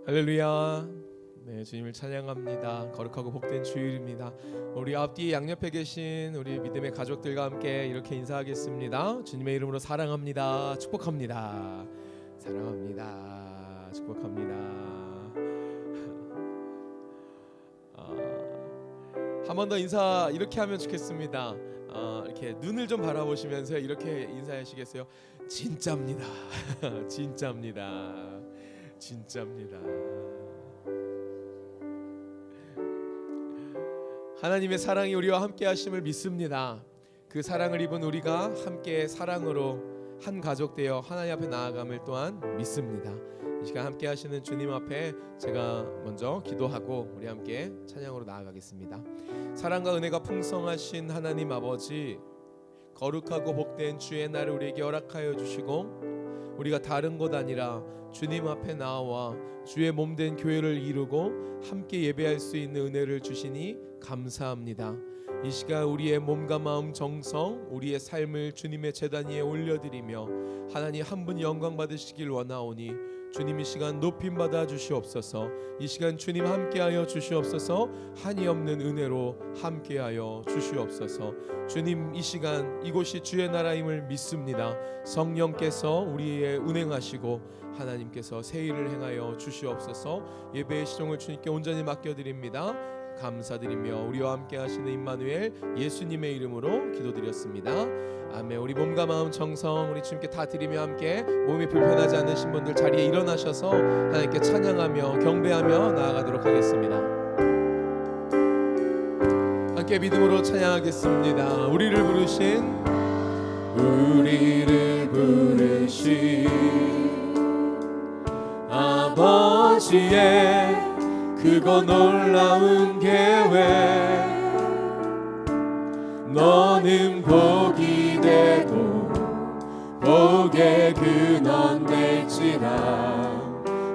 할렐루야. 네, 주님을 찬양합니다. 거룩하고 복된 주일입니다. 우리 앞뒤 양옆에 계신 우리 믿음의 가족들과 함께 이렇게 인사하겠습니다. 주님의 이름으로 사랑합니다. 축복합니다. 사랑합니다. 축복합니다. 한 번 더 인사 이렇게 하면 좋겠습니다. 이렇게 눈을 좀 바라보시면서 이렇게 인사하시겠어요? 진짜입니다. 진짜입니다. 진짜입니다. 하나님의 사랑이 우리와 함께 하심을 믿습니다. 그 사랑을 입은 우리가 함께 사랑으로 한 가족 되어 하나님 앞에 나아감을 또한 믿습니다. 이 시간 함께 하시는 주님 앞에 제가 먼저 기도하고 우리 함께 찬양으로 나아가겠습니다. 사랑과 은혜가 풍성하신 하나님 아버지, 거룩하고 복된 주의 날을 우리에게 허락하여 주시고 우리가 다른 곳 아니라 주님 앞에 나와 주의 몸된 교회를 이루고 함께 예배할 수 있는 은혜를 주시니 감사합니다. 이 시간 우리의 몸과 마음 정성 우리의 삶을 주님의 제단 위에 올려드리며 하나님 한 분 영광 받으시길 원하오니 주님 이 시간 높임 받아 주시옵소서. 이 시간 주님 함께하여 주시옵소서. 한이 없는 은혜로 함께하여 주시옵소서. 주님 이 시간 이곳이 주의 나라임을 믿습니다. 성령께서 우리의 운행하시고 하나님께서 새 일을 행하여 주시옵소서. 예배의 시종을 주님께 온전히 맡겨드립니다. 감사드리며 우리와 함께 하시는 임마누엘 예수님의 이름으로 기도드렸습니다. 아멘. 우리 몸과 마음 정성 우리 주님께 다 드리며 함께 몸이 불편하지 않으신 분들 자리에 일어나셔서 하나님께 찬양하며 경배하며 나아가도록 하겠습니다. 함께 믿음으로 찬양하겠습니다. 우리를 부르신 아버지의 크고 놀라운 계획, 너는 복이 되고 복의 근원 될지라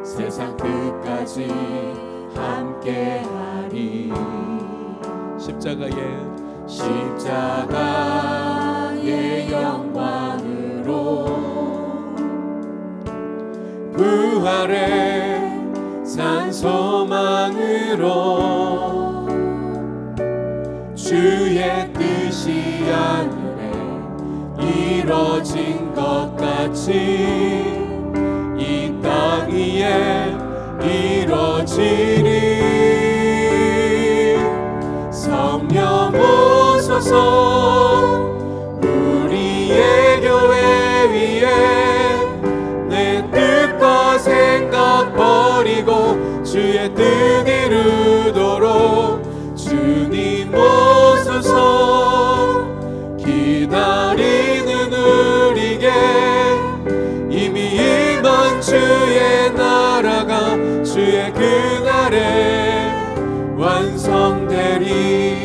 세상 끝까지 함께하리. 십자가의 영광으로 부활의 산 소망으로 주의 뜻이 하늘에 이뤄진 것 같이 이 땅 위에 이뤄지리. 성령 오소서 우리의 교회 위에 내 뜻과 생각 버리고 주의 뜻 이루도록 주님 오소서. 기다리는 우리에게 이미 임한 주의 나라가 주의 그날에 완성되리.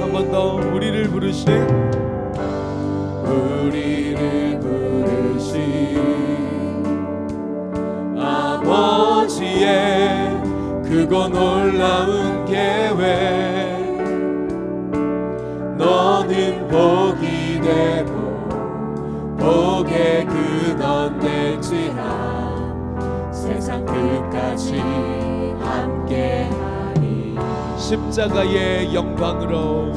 한 번 더 우리를 부르신 아버지의 크고 놀라운 계획, 너는 복이 되고 복의 근원 될지라 세상 끝까지 함께하리. 십자가의 영광으로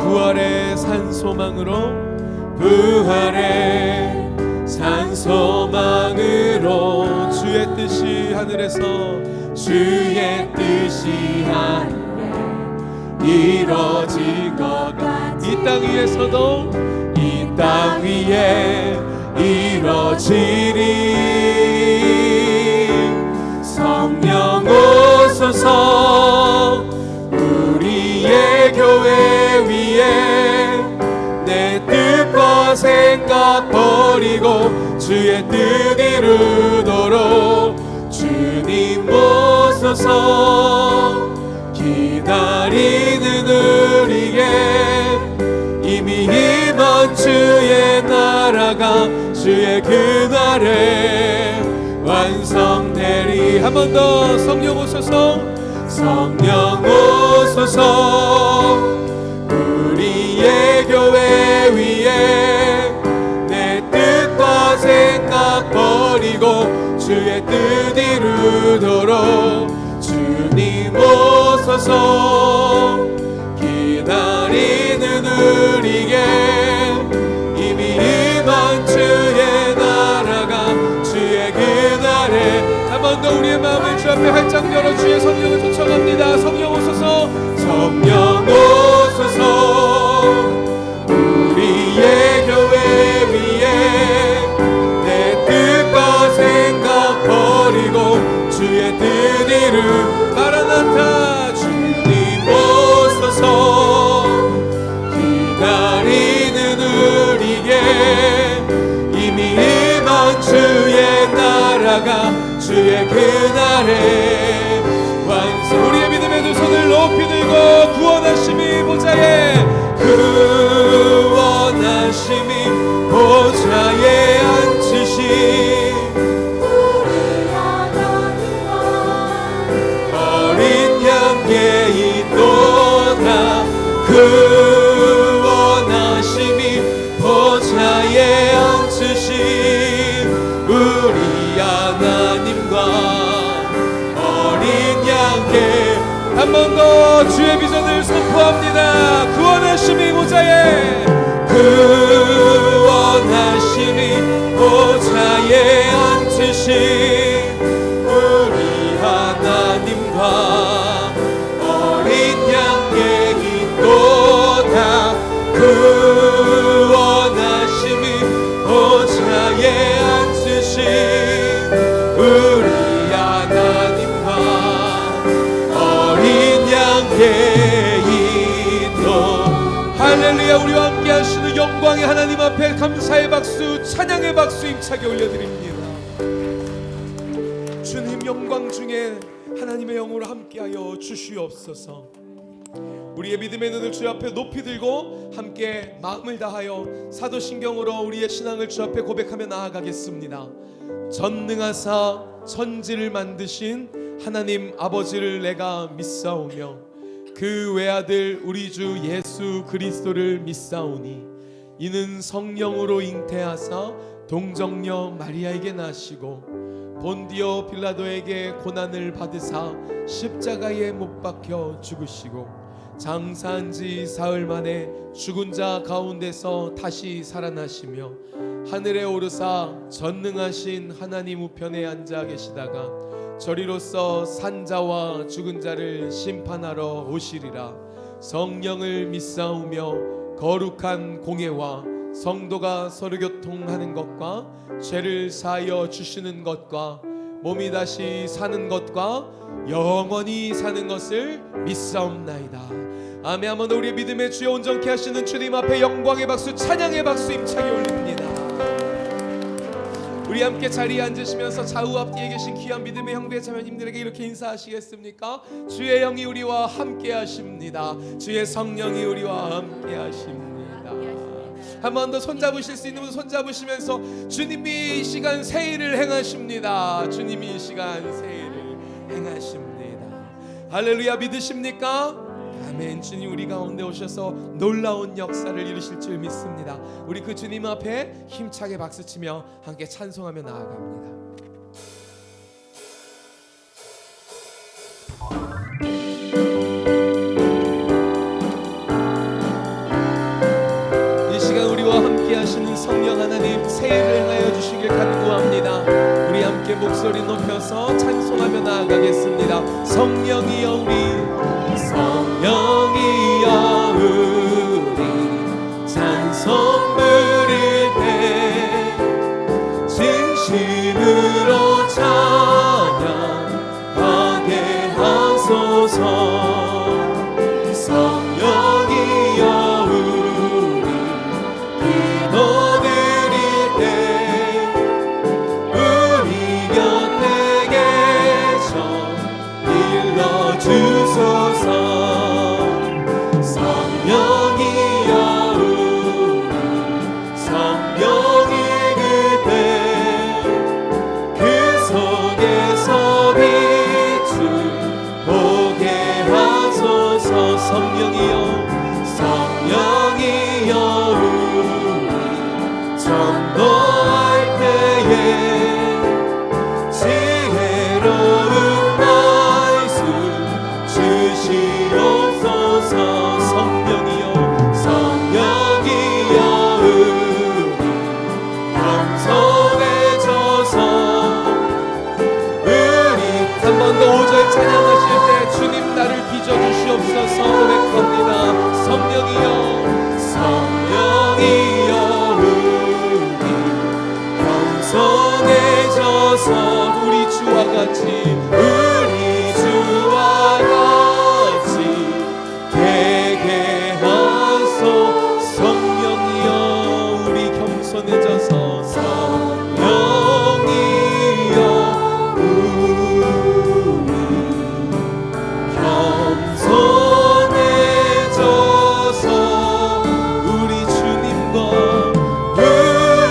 부활의 산 소망으로 산 소망으로 주의 뜻이 하늘에서 하늘에 이뤄진 것 같이 이 땅 위에서도 이 땅 위에 이뤄지리. 성령 오소서 우리의 교회 위에 내 뜻과 생각 버리고 주의 뜻 이루도록 주님 오소서. 기다리는 우리에게 이미 임한 주의 나라가 주의 그날에 완성되리. 한 번 더 성령 오소서. 성령 오소서 우리의 교회 위에 내 뜻과 생각 오소서. 기다리는 우리에게 이미 임한 주의 나라가 주의 그날에 한 번 더 우리의 마음을 주 앞에 활짝 열어 주의 성령을 초청합니다. 성령 오소서. 성령 오소서. 우리의 교회 위에 내 뜻과 생각 버리고 주의 뜻 이루 마라나타. 주님 오소서. 기다리는 우리에게 이미 임한 주의 나라가 주의 그날에 완성. 우리의 믿음의 두 손을 높이 들고 구원하심이 보좌에 구원하심이 보좌에 앉으신 어린 양께 있도다. 구원하심이 보좌에 앉으신 우리 하나님과 어린 양께 한 번 더 주의 비전을 선포합니다. 구원하심이 보좌에 구원하심이 보좌에 앉으신 우리 하나님과 어린 양께 있도다. 구원하심이 보좌에 앉으신 우리 하나님과 어린 양께 있도. 할렐루야. 우리와 함께 하시는 영광의 하나님 앞에 감사의 박수, 찬양의 박수 힘차게 올려드립니다. 주님, 영광 중에 하나님의 영으로 함께하여 주시옵소서. 우리의 믿음의 눈을 주 앞에 높이 들고 함께 마음을 다하여 사도신경으로 우리의 신앙을 주 앞에 고백하며 나아가겠습니다. 전능하사 천지를 만드신 하나님 아버지를 내가 믿사오며 그 외아들 우리 주 예수 그리스도를 믿사오니 이는 성령으로 잉태하사 동정녀 마리아에게 나시고 본디오 빌라도에게 고난을 받으사 십자가에 못 박혀 죽으시고 장사한 지 사흘 만에 죽은 자 가운데서 다시 살아나시며 하늘에 오르사 전능하신 하나님 우편에 앉아 계시다가 저리로서 산자와 죽은 자를 심판하러 오시리라. 성령을 믿사오며 거룩한 공예와 성도가 서로 교통하는 것과 죄를 사하여 주시는 것과 몸이 다시 사는 것과 영원히 사는 것을 믿사옵나이다. 아멘. 한번 우리의 믿음의 주여 온전케 하시는 주님 앞에 영광의 박수, 찬양의 박수 힘차게 올립니다. 우리 함께 자리에 앉으시면서 좌우 앞뒤에 계신 귀한 믿음의 형제 자매님들에게 이렇게 인사하시겠습니까? 주의 영이 우리와 함께 하십니다. 주의 성령이 우리와 함께 하십니다. 한 번 더 손잡으실 수 있는 분 손잡으시면서 주님이 이 시간 새 일을 행하십니다. 주님이 이 시간 새 일을 행하십니다. 할렐루야. 믿으십니까? 아멘. 주님 우리 가운데 오셔서 놀라운 역사를 이루실 줄 믿습니다. 우리 그 주님 앞에 힘차게 박수치며 함께 찬송하며 나아갑니다. 이 시간 우리와 함께 하시는 성령 하나님 새 일을 행하여 주시길 간구합니다. 우리 함께 목소리 높여서 찬송하며 나아가겠습니다. 성령이여 우리 성령이여 우리 찬송 부를 때 진심으로 찬양하게 하소서. 성령이여 우리 기도드릴 때 우리 곁에 계셔 일러주소서. 성령이여 우리 겸손해져서 우리 주와 같이 되게 하소. 성령이여 우리 겸손해져서 성령이여 우리 겸손해져서 우리 주님과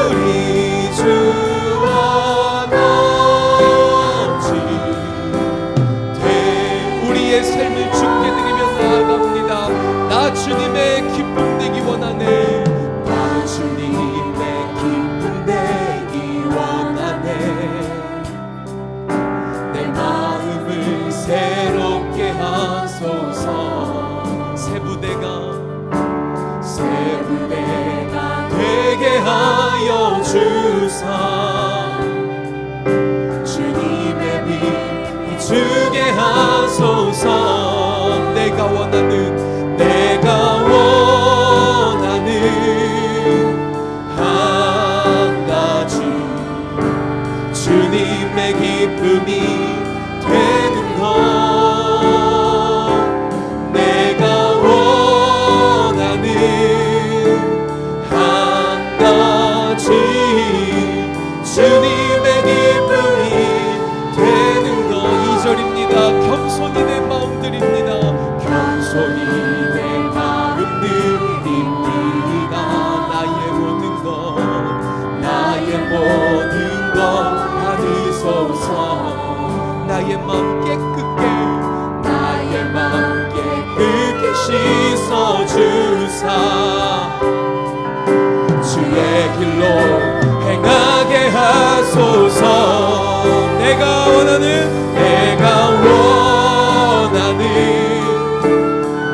우리 주와 같이 우리의 삶을 주께 드리며 나아갑니다. 나 주님의 기쁨 되기 원하네. 나 주님의 기쁨 되기 원하네. 내 마음을 새롭게 하소서. 새 부대가 되게 하여 주사. 주님의 빛 비추게 하소서. 내가 원하는 한 가지 주님의 기쁨이 되는 것. 내가 원하는 한 가지 주님의 기쁨이 되는 것. 2절입니다. 겸손히 내 마음 드립니다. 겸손히 내 마음 드립니다. 나의 모든 것 받으소서. 나의 마음 깨끗게 씻어주사. 주의 길로 행하게 하소서. 내가 원하는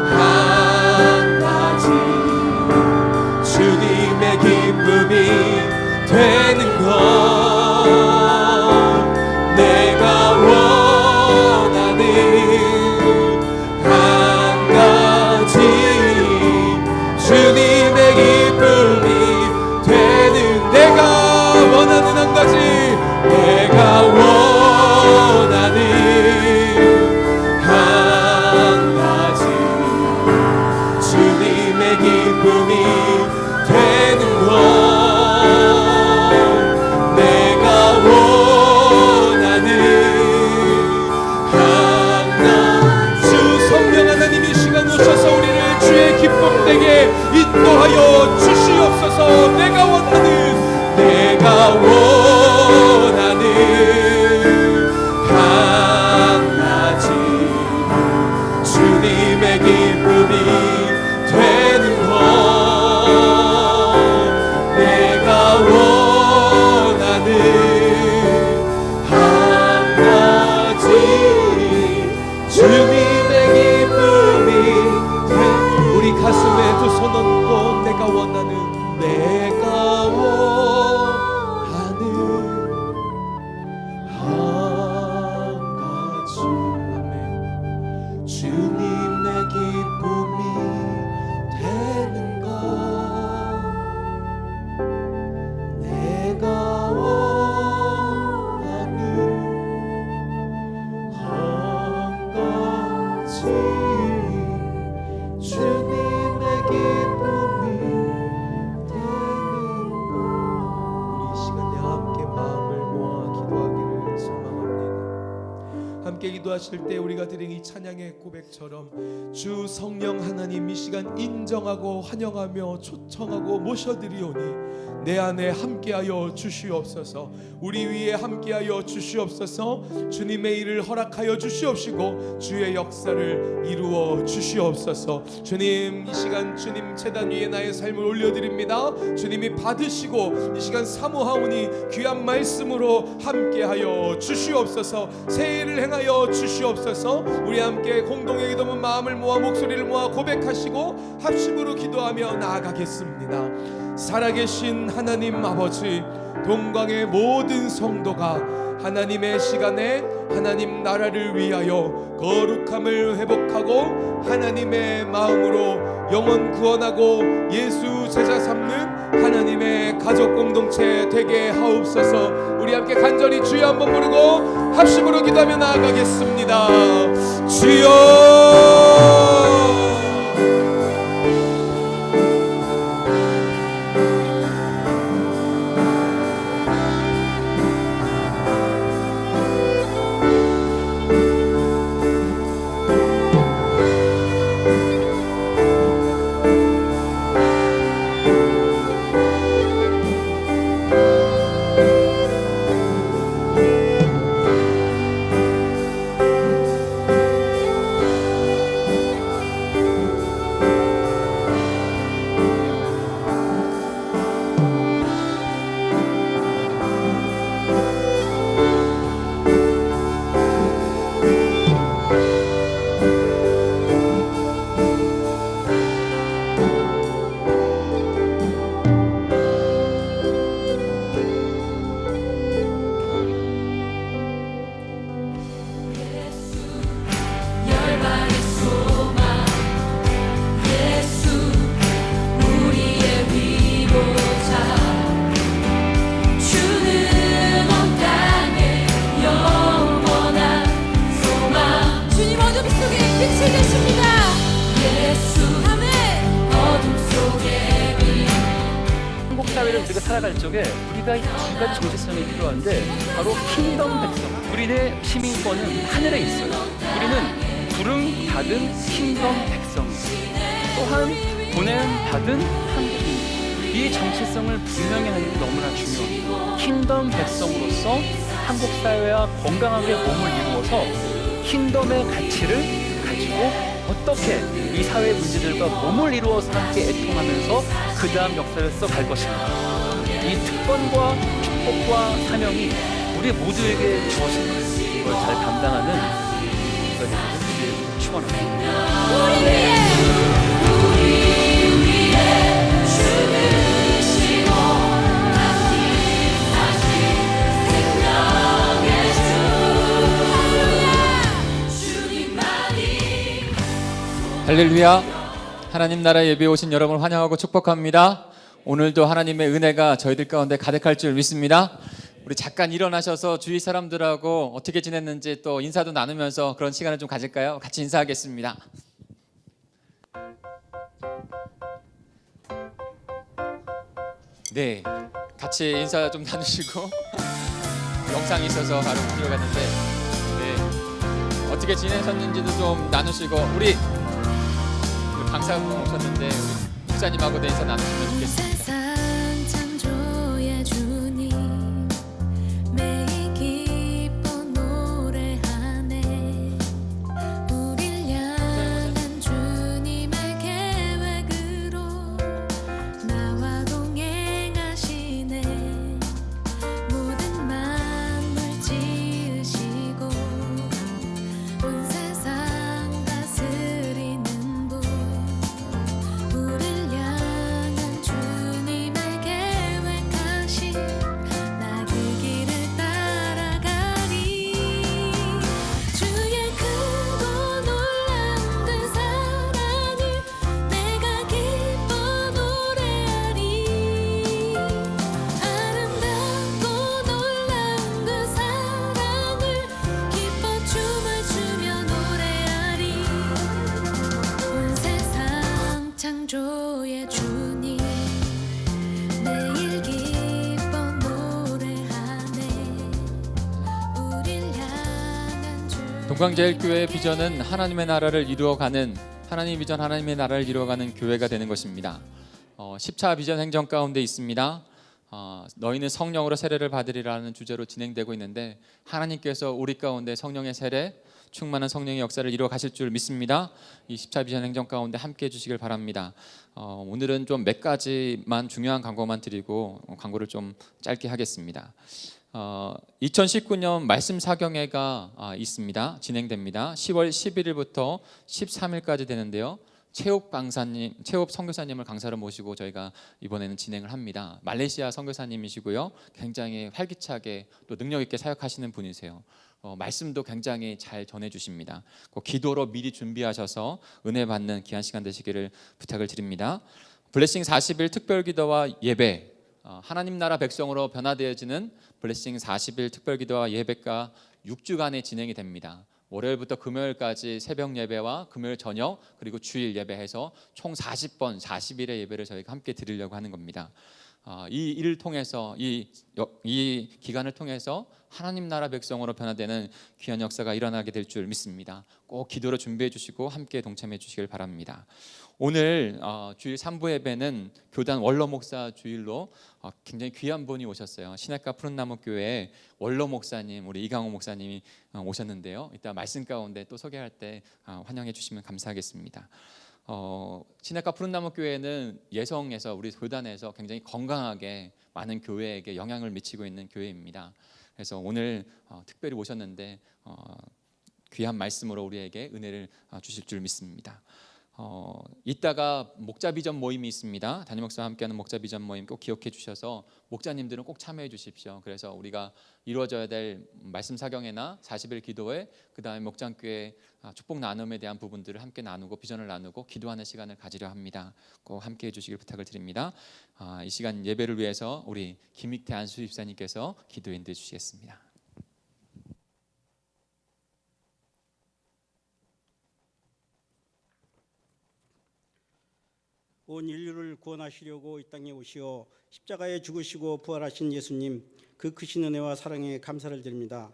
한 가지 주님의 기쁨이 되는 것. 내가 원하는 한 가지 주님의 기쁨이 되는. 내가 원하는 한 가지. 내가 원하는 한 가지 주님의 기쁨이 되는 것. 내가 원하는 한 가지. 주 성령 하나님이 시간 오셔서 우리를 주의 기쁨 되게 인도하여 주시옵소서. 내가 원하는 한 가지 주님의 기쁨이 되는 것. 내가 원하는 한 가지 주님의 기쁨이 되는. 우리 가슴에 두 손 얹고 내가 원하는 한 가지. 아멘. 주님의 기쁨이 되는 것. 내가 원하는 한 가지 주님의 기쁨이 되는 것. 우리 이 시간에 함께 마음을 모아 기도하기를 소망합니다. 함께 기도하실 때 우리가 드린 이 찬양의 고백처럼 주 성령 하나님 이 시간 인정하고 환영하며 초청하고 모셔드리오니 내 안에 함께하여 주시옵소서. 우리 위에 함께하여 주시옵소서. 주님의 일을 허락하여 주시옵시고 주의 역사를 이루어 주시옵소서. 주님 이 시간 주님 제단 위에 나의 삶을 올려드립니다. 주님이 받으시고 이 시간 사모하오니 귀한 말씀으로 함께하여 주시옵소서. 새 일을 행하여 주시옵소서. 우리 함께 공동의 기도문 마음을 모아 목소리를 모아 고백하시고 합심으로 기도하며 나아가겠습니다. 살아계신 하나님 아버지, 동광의 모든 성도가 하나님의 시간에 하나님 나라를 위하여 거룩함을 회복하고 하나님의 마음으로 영혼 구원하고 예수 제자 삼는 하나님의 가족 공동체 되게 하옵소서. 우리 함께 간절히 주여 한번 부르고 합심으로 기도하며 나아가겠습니다. 주여. 우리가 살아갈 적에 우리가 두 가지 정체성이 필요한데 바로 킹덤 백성. 우리의 시민권은 하늘에 있어요. 우리는 부름 받은 킹덤 백성, 또한 보냄 받은 한국인. 이 정체성을 분명히 하는 게 너무나 중요합니다. 킹덤 백성으로서 한국 사회와 건강하게 몸을 이루어서 킹덤의 가치를 가지고 어떻게 이 사회 문제들과 몸을 이루어서 함께 애통하면서 그 다음 역사를 써갈 것인가. 이 특권과 축복과 사명이 우리 모두에게 주어진 것입니다. 이걸 잘 감당하는 우리가 되기를 축원합니다. 할렐루야. 하나님 나라 예배에 오신 여러분을 환영하고 축복합니다. 오늘도 하나님의 은혜가 저희들 가운데 가득할 줄 믿습니다. 우리 잠깐 일어나셔서 주위 사람들하고 어떻게 지냈는지 또 인사도 나누면서 그런 시간을 좀 가질까요? 같이 인사하겠습니다. 네, 같이 인사 좀 나누시고 영상이 있어서 바로 들어갔는데 네, 어떻게 지내셨는지도 좀 나누시고 우리 강사분 오셨는데 우리 목사님하고 내 인사 나누시면 좋겠습니다. 동광제일교회의 비전은 하나님의 나라를 이루어가는 하나님 비전 하나님의 나라를 이루어가는 교회가 되는 것입니다. 10차 비전 행정 가운데 있습니다. 너희는 성령으로 세례를 받으리라는 주제로 진행되고 있는데 하나님께서 우리 가운데 성령의 세례 충만한 성령의 역사를 이루어 가실 줄 믿습니다. 이 10차 비전 행정 가운데 함께해 주시길 바랍니다. 오늘은 좀 몇 가지만 중요한 광고만 드리고 광고를 좀 짧게 하겠습니다. 2019년 말씀 사경회가 있습니다. 진행됩니다. 10월 11일부터 13일까지 되는데요. 최욱 선교사님을 강사로 모시고 저희가 이번에는 진행을 합니다. 말레이시아 선교사님이시고요. 굉장히 활기차게 또 능력 있게 사역하시는 분이세요. 말씀도 굉장히 잘 전해주십니다. 꼭 기도로 미리 준비하셔서 은혜 받는 귀한 시간 되시기를 부탁을 드립니다. 블레싱 40일 특별기도와 예배, 하나님 나라 백성으로 변화되어지는 블레싱 40일 특별기도와 예배가 6주간에 진행이 됩니다. 월요일부터 금요일까지 새벽 예배와 금요일 저녁 그리고 주일 예배해서 총 40번 40일의 예배를 저희가 함께 드리려고 하는 겁니다. 이 일을 통해서 이 기간을 통해서 하나님 나라 백성으로 변화되는 귀한 역사가 일어나게 될 줄 믿습니다. 꼭 기도로 준비해 주시고 함께 동참해 주시길 바랍니다. 오늘 주일 3부 예배는 교단 원로 목사 주일로 굉장히 귀한 분이 오셨어요. 시냇가 푸른나무 교회 원로 목사님 우리 이강호 목사님이 오셨는데요. 이따 말씀 가운데 또 소개할 때 환영해 주시면 감사하겠습니다. 시냇가 푸른나무 교회는 예성에서 우리 교단에서 굉장히 건강하게 많은 교회에게 영향을 미치고 있는 교회입니다. 그래서 오늘 특별히 오셨는데 귀한 말씀으로 우리에게 은혜를 주실 줄 믿습니다. 이따가 목자 비전 모임이 있습니다. 담임 목사와 함께하는 목자 비전 모임 꼭 기억해 주셔서 목자님들은 꼭 참여해 주십시오. 그래서 우리가 이루어져야 될 말씀 사경회나 40일 기도회, 그다음에 목장교회 축복 나눔에 대한 부분들을 함께 나누고 비전을 나누고 기도하는 시간을 가지려 합니다. 꼭 함께 해주시길 부탁을 드립니다. 이 시간 예배를 위해서 우리 김익태 안수집사님께서 기도해 주시겠습니다. 온 인류를 구원하시려고 이 땅에 오시어 십자가에 죽으시고 부활하신 예수님, 그 크신 은혜와 사랑에 감사를 드립니다.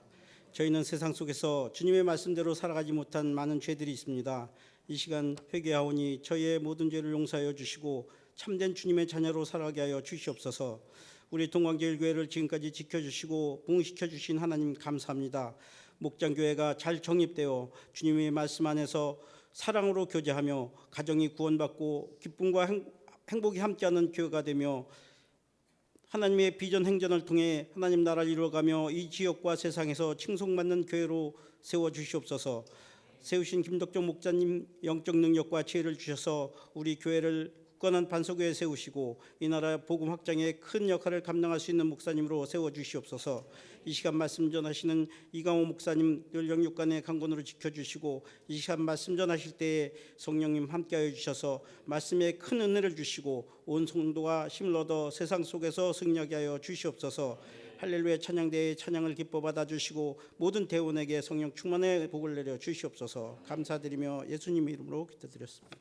저희는 세상 속에서 주님의 말씀대로 살아가지 못한 많은 죄들이 있습니다. 이 시간 회개하오니 저희의 모든 죄를 용서하여 주시고 참된 주님의 자녀로 살아가게 하여 주시옵소서. 우리 동광제일교회를 지금까지 지켜주시고 부흥시켜 주신 하나님 감사합니다. 목장교회가 잘 정립되어 주님의 말씀 안에서 사랑으로 교제하며 가정이 구원받고 기쁨과 행복이 함께하는 교회가 되며 하나님의 비전 행전을 통해 하나님 나라를 이루어가며 이 지역과 세상에서 칭송받는 교회로 세워주시옵소서. 세우신 김덕정 목사님 영적 능력과 지혜를 주셔서 우리 교회를 굳건한 반석에 세우시고 이 나라 복음 확장에 큰 역할을 감당할 수 있는 목사님으로 세워주시옵소서. 이 시간 말씀 전하시는 이강호 목사님 늘 영육간의 강건으로 지켜주시고 이 시간 말씀 전하실 때에 성령님 함께하여 주셔서 말씀에 큰 은혜를 주시고 온 성도가 힘을 얻어 세상 속에서 승리하게 하여 주시옵소서. 할렐루야 찬양대의 찬양을 기뻐 받아주시고 모든 대원에게 성령 충만의 복을 내려 주시옵소서. 감사드리며 예수님의 이름으로 기도드렸습니다.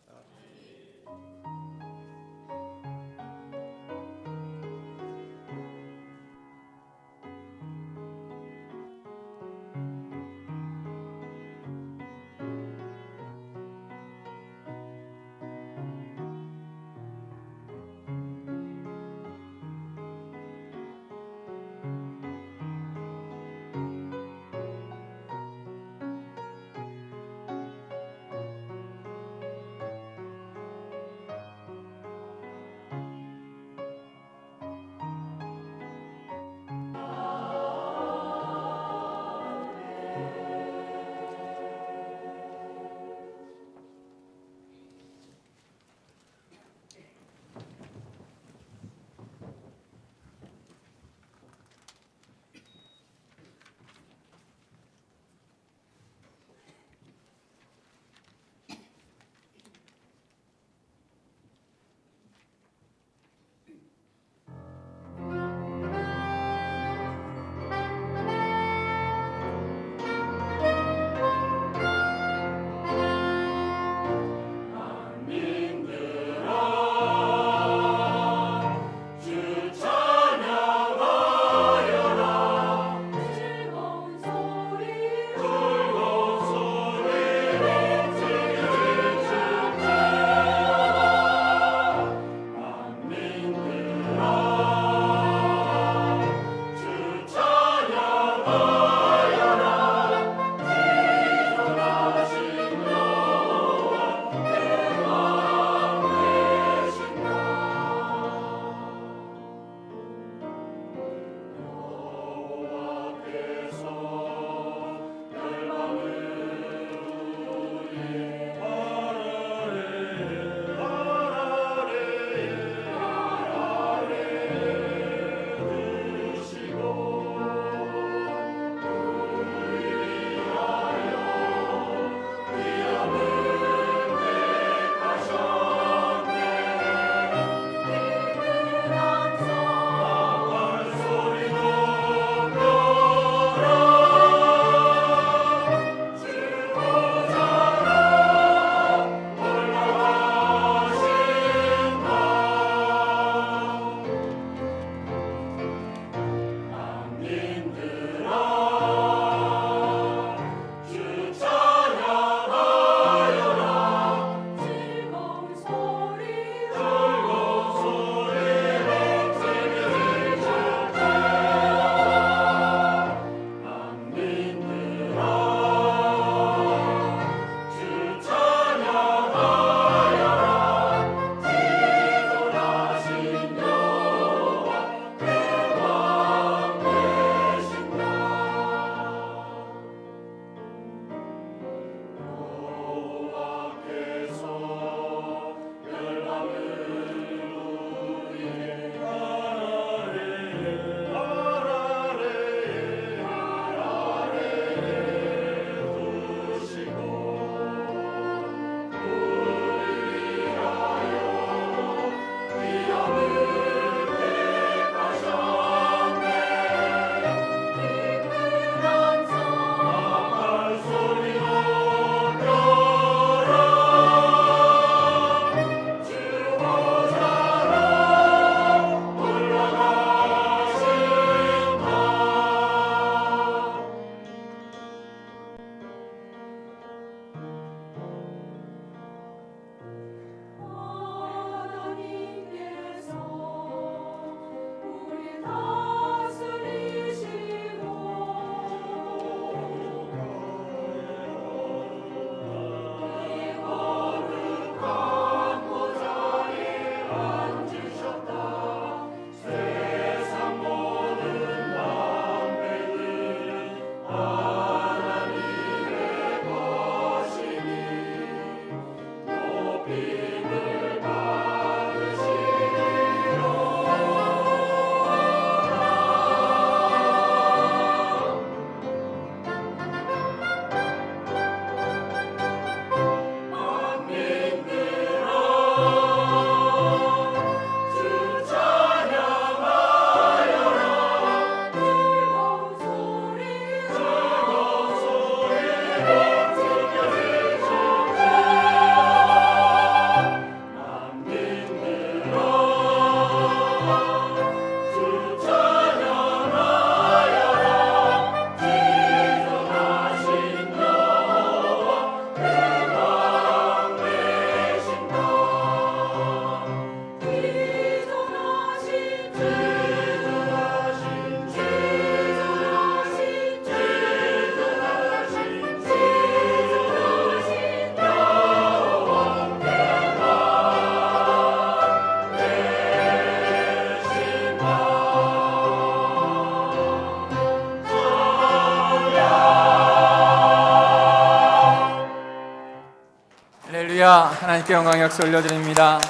할렐루야. 하나님께 영광 역시 올려드립니다.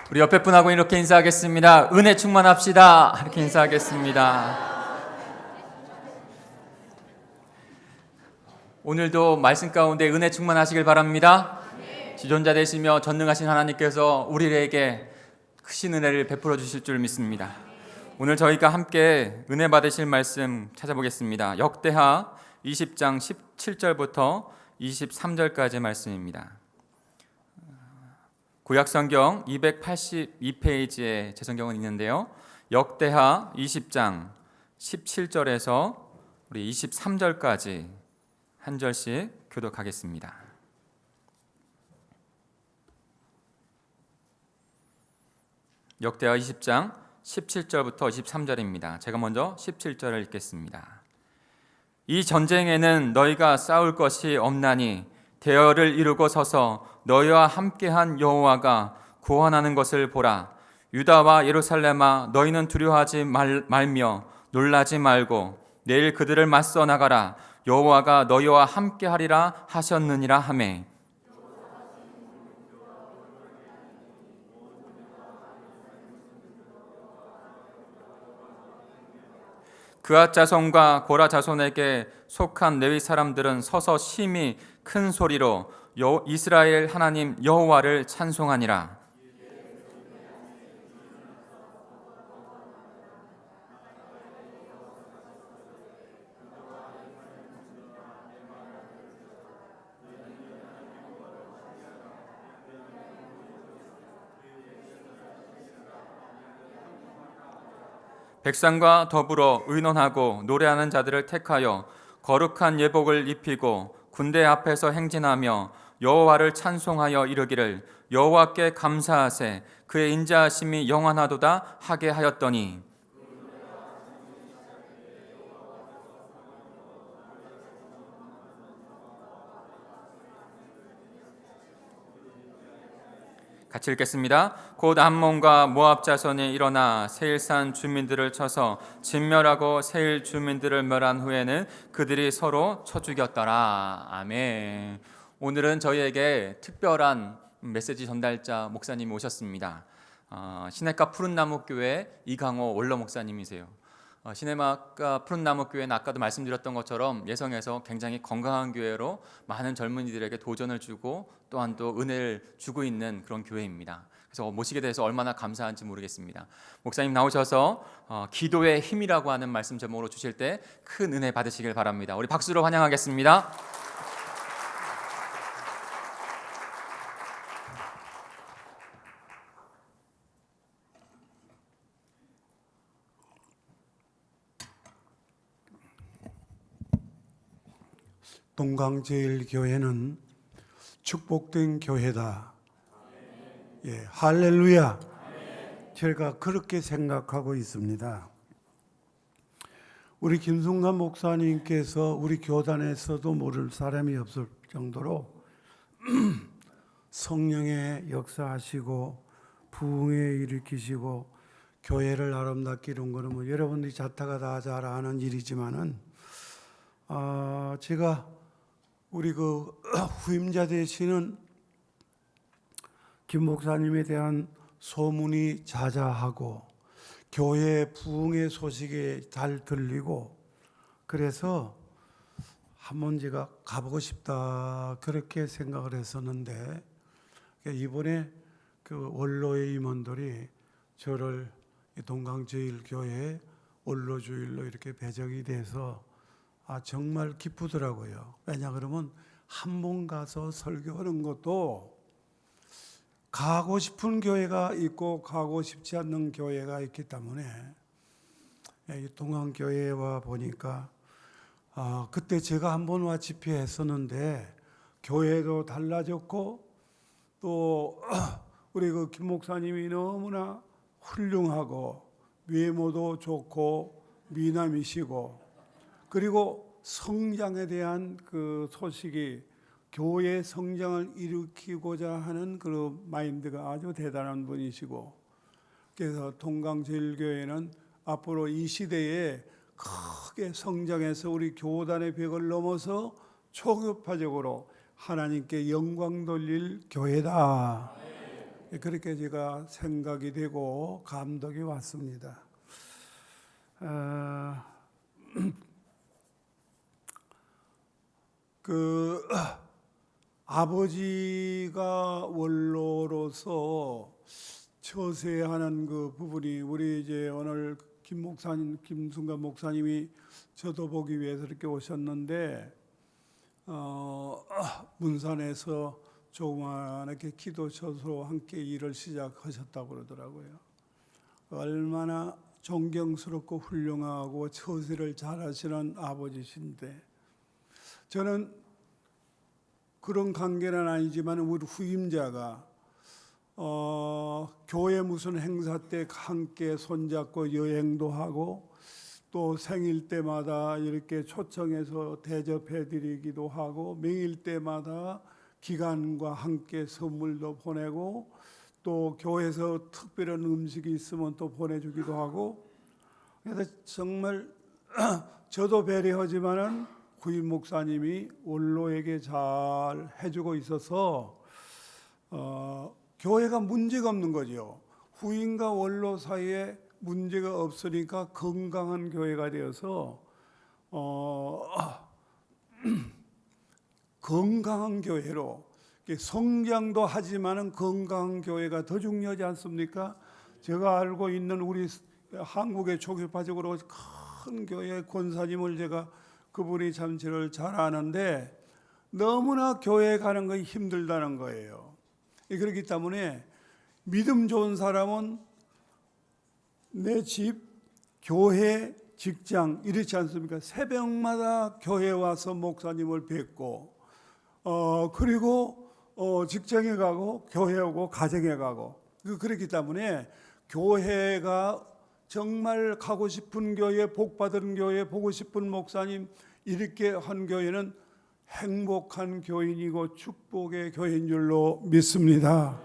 우리 옆에 분하고 이렇게 인사하겠습니다. 은혜 충만합시다. 이렇게 인사하겠습니다. 오늘도 말씀 가운데 은혜 충만하시길 바랍니다. 지존자 되시며 전능하신 하나님께서 우리에게 크신 은혜를 베풀어 주실 줄 믿습니다. 오늘 저희가 함께 은혜 받으실 말씀 찾아보겠습니다. 역대하 20장 17절부터 23절까지의 말씀입니다. 구약성경 282페이지에 제 성경은 있는데요. 역대하 20장 17절에서 우리 23절까지 한 절씩 교독하겠습니다. 역대하 20장 17절부터 23절입니다. 제가 먼저 17절을 읽겠습니다. 이 전쟁에는 너희가 싸울 것이 없나니 대열을 이루고 서서 너희와 함께한 여호와가 구원하는 것을 보라. 유다와 예루살렘아, 너희는 두려워하지 말며 놀라지 말고 내일 그들을 맞서 나가라. 여호와가 너희와 함께하리라 하셨느니라 하매, 그앗 자손과 고라 자손에게 속한 레위 사람들은 서서 심히 큰 소리로 이스라엘 하나님 여호와를 찬송하니라. 백성과 더불어 의논하고 노래하는 자들을 택하여 거룩한 예복을 입히고 군대 앞에서 행진하며 여호와를 찬송하여 이르기를 여호와께 감사하세 그의 인자하심이 영원하도다 하게 하였더니, 같이 읽겠습니다. 곧 암몬과 모압 자손이 일어나 세일산 주민들을 쳐서 진멸하고 세일 주민들을 멸한 후에는 그들이 서로 쳐 죽였더라. 아멘. 오늘은 저희에게 특별한 메시지 전달자 목사님이 오셨습니다. 시냇가 푸른나무교회 이강호 원로 목사님이세요. 시내마가 푸른나무교회는 아까도 말씀드렸던 것처럼 예성에서 굉장히 건강한 교회로 많은 젊은이들에게 도전을 주고 또한 또 은혜를 주고 있는 그런 교회입니다. 그래서 모시게 돼서 얼마나 감사한지 모르겠습니다. 목사님 나오셔서 기도의 힘이라고 하는 말씀 제목으로 주실 때 큰 은혜 받으시길 바랍니다. 우리 박수로 환영하겠습니다. 동강제일교회는 축복된 교회다. 예, 할렐루야. 제가 그렇게 생각하고 있습니다. 우리 김순관 목사님께서 우리 교단에서도 모를 사람이 없을 정도로 성령의 역사하시고 부흥에 일으키시고 교회를 아름답게 이룬 거는 뭐 여러분들이 자타가 다 잘 아는 일이지만은 제가 우리 그 후임자 되시는 김 목사님에 대한 소문이 자자하고 교회 부흥의 소식이 잘 들리고 그래서 한번 제가 가보고 싶다 그렇게 생각을 했었는데 이번에 그 원로의 임원들이 저를 동강제일교회 원로주일로 이렇게 배정이 돼서 정말 기쁘더라고요. 왜냐 그러면 한 번 가서 설교하는 것도 가고 싶은 교회가 있고 가고 싶지 않는 교회가 있기 때문에 이 동강교회에 와 보니까 그때 제가 한 번 와 집회했었는데 교회도 달라졌고 또 우리 그 김 목사님이 너무나 훌륭하고 외모도 좋고 미남이시고 그리고 성장에 대한 그 소식이 교회 성장을 일으키고자 하는 그 마인드가 아주 대단한 분이시고 그래서 동강제일교회는 앞으로 이 시대에 크게 성장해서 우리 교단의 벽을 넘어서 초급화적으로 하나님께 영광 돌릴 교회다. 그렇게 제가 생각이 되고 감독이 왔습니다. 그 아버지가 원로로서 처세하는 그 부분이 우리 이제 오늘 김 목사님, 김순간 목사님이 저도 보기 위해서 이렇게 오셨는데 문산에서 조그맣게 기도처로 함께 일을 시작하셨다고 그러더라고요. 얼마나 존경스럽고 훌륭하고 처세를 잘하시는 아버지신데 저는 그런 관계는 아니지만 우리 후임자가 교회 무슨 행사 때 함께 손잡고 여행도 하고 또 생일 때마다 이렇게 초청해서 대접해 드리기도 하고 명일 때마다 기관과 함께 선물도 보내고 또 교회에서 특별한 음식이 있으면 또 보내주기도 하고 그래서 정말 저도 배려하지만은 후임 목사님이 원로에게 잘 해주고 있어서 교회가 문제가 없는 거죠. 후임과 원로 사이에 문제가 없으니까 건강한 교회가 되어서 건강한 교회로 성장도 하지만은 건강한 교회가 더 중요하지 않습니까? 제가 알고 있는 우리 한국의 초교파적으로 큰 교회 권사님을 제가 그분이 참 저를 잘 아는데 너무나 교회 가는 건 힘들다는 거예요. 그렇기 때문에 믿음 좋은 사람은 내 집, 교회, 직장 이렇지 않습니까? 새벽마다 교회 와서 목사님을 뵙고 그리고 직장에 가고 교회 오고 가정에 가고 그렇기 때문에 교회가 정말 가고 싶은 교회, 복받은 교회, 보고 싶은 목사님 이렇게 한 교회는 행복한 교인이고 축복의 교회인 줄로 믿습니다.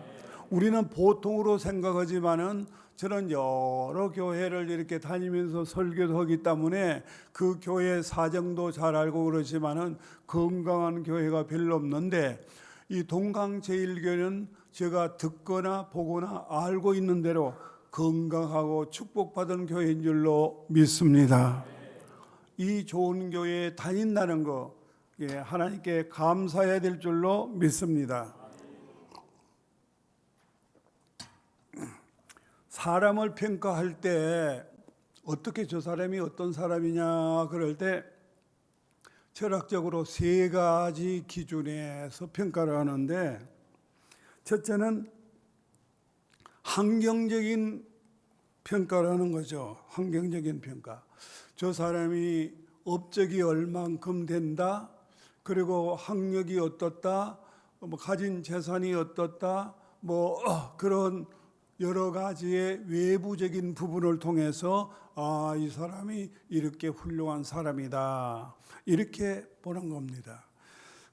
우리는 보통으로 생각하지만은 저는 여러 교회를 이렇게 다니면서 설교도 하기 때문에 그 교회 사정도 잘 알고 그러지만은 건강한 교회가 별로 없는데 이 동강제일교회는 제가 듣거나 보거나 알고 있는 대로 건강하고 축복받은 교회인 줄로 믿습니다. 이 좋은 교회에 다닌다는 거 하나님께 감사해야 될 줄로 믿습니다. 사람을 평가할 때 어떻게 저 사람이 어떤 사람이냐 그럴 때 철학적으로 세 가지 기준에서 평가를 하는데 첫째는 환경적인 평가를 하는 거죠. 환경적인 평가. 저 사람이 업적이 얼만큼 된다. 그리고 학력이 어떻다. 가진 재산이 어떻다. 그런 여러 가지의 외부적인 부분을 통해서 이 사람이 이렇게 훌륭한 사람이다. 이렇게 보는 겁니다.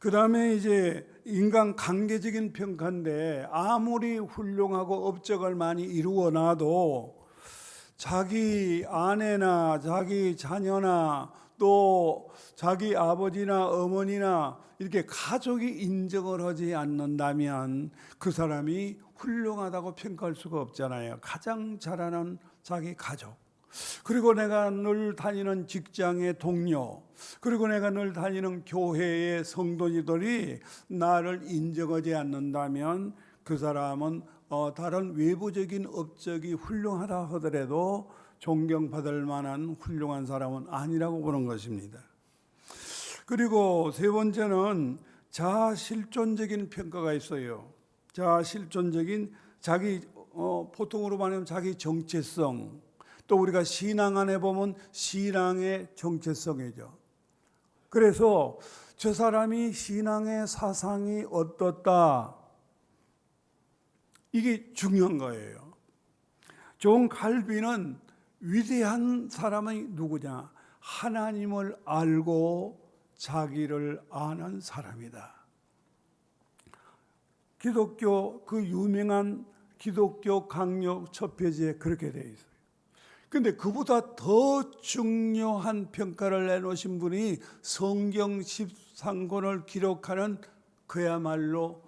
그다음에 이제 인간 관계적인 평가인데 아무리 훌륭하고 업적을 많이 이루어놔도 자기 아내나 자기 자녀나 또 자기 아버지나 어머니나 이렇게 가족이 인정을 하지 않는다면 그 사람이 훌륭하다고 평가할 수가 없잖아요. 가장 잘하는 자기 가족, 그리고 내가 늘 다니는 직장의 동료, 그리고 내가 늘 다니는 교회의 성도들이 나를 인정하지 않는다면 그 사람은 다른 외부적인 업적이 훌륭하다 하더라도 존경받을 만한 훌륭한 사람은 아니라고 보는 것입니다. 그리고 세 번째는 자아실존적인 평가가 있어요. 자아실존적인 자기 보통으로 말하면 자기 정체성, 또 우리가 신앙 안에 보면 신앙의 정체성이죠. 그래서 저 사람이 신앙의 사상이 어떻다, 이게 중요한 거예요. 존 칼빈은 위대한 사람이 누구냐? 하나님을 알고 자기를 아는 사람이다. 기독교 그 유명한 기독교 강력 첫 페이지에 그렇게 되어 있어요. 근데 그보다 더 중요한 평가를 내놓으신 분이 성경 13권을 기록하는 그야말로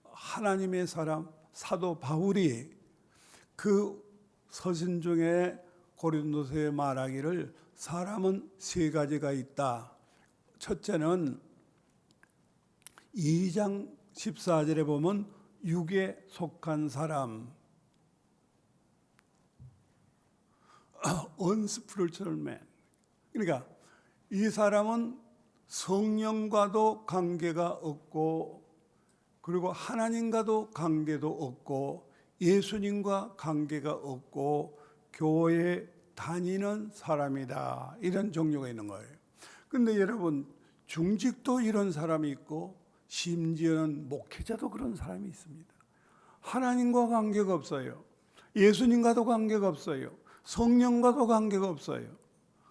하나님의 사람 사도 바울이 그 서신 중에 고린도서에 말하기를 사람은 세 가지가 있다. 첫째는 2장 14절에 보면 육에 속한 사람, unspiritual man. 그러니까 이 사람은 성령과도 관계가 없고, 그리고 하나님과도 관계도 없고, 예수님과 관계가 없고, 교회에 다니는 사람이다. 이런 종류가 있는 거예요. 근데 여러분, 중직도 이런 사람이 있고, 심지어는 목회자도 그런 사람이 있습니다. 하나님과 관계가 없어요. 예수님과도 관계가 없어요. 성령과도 관계가 없어요.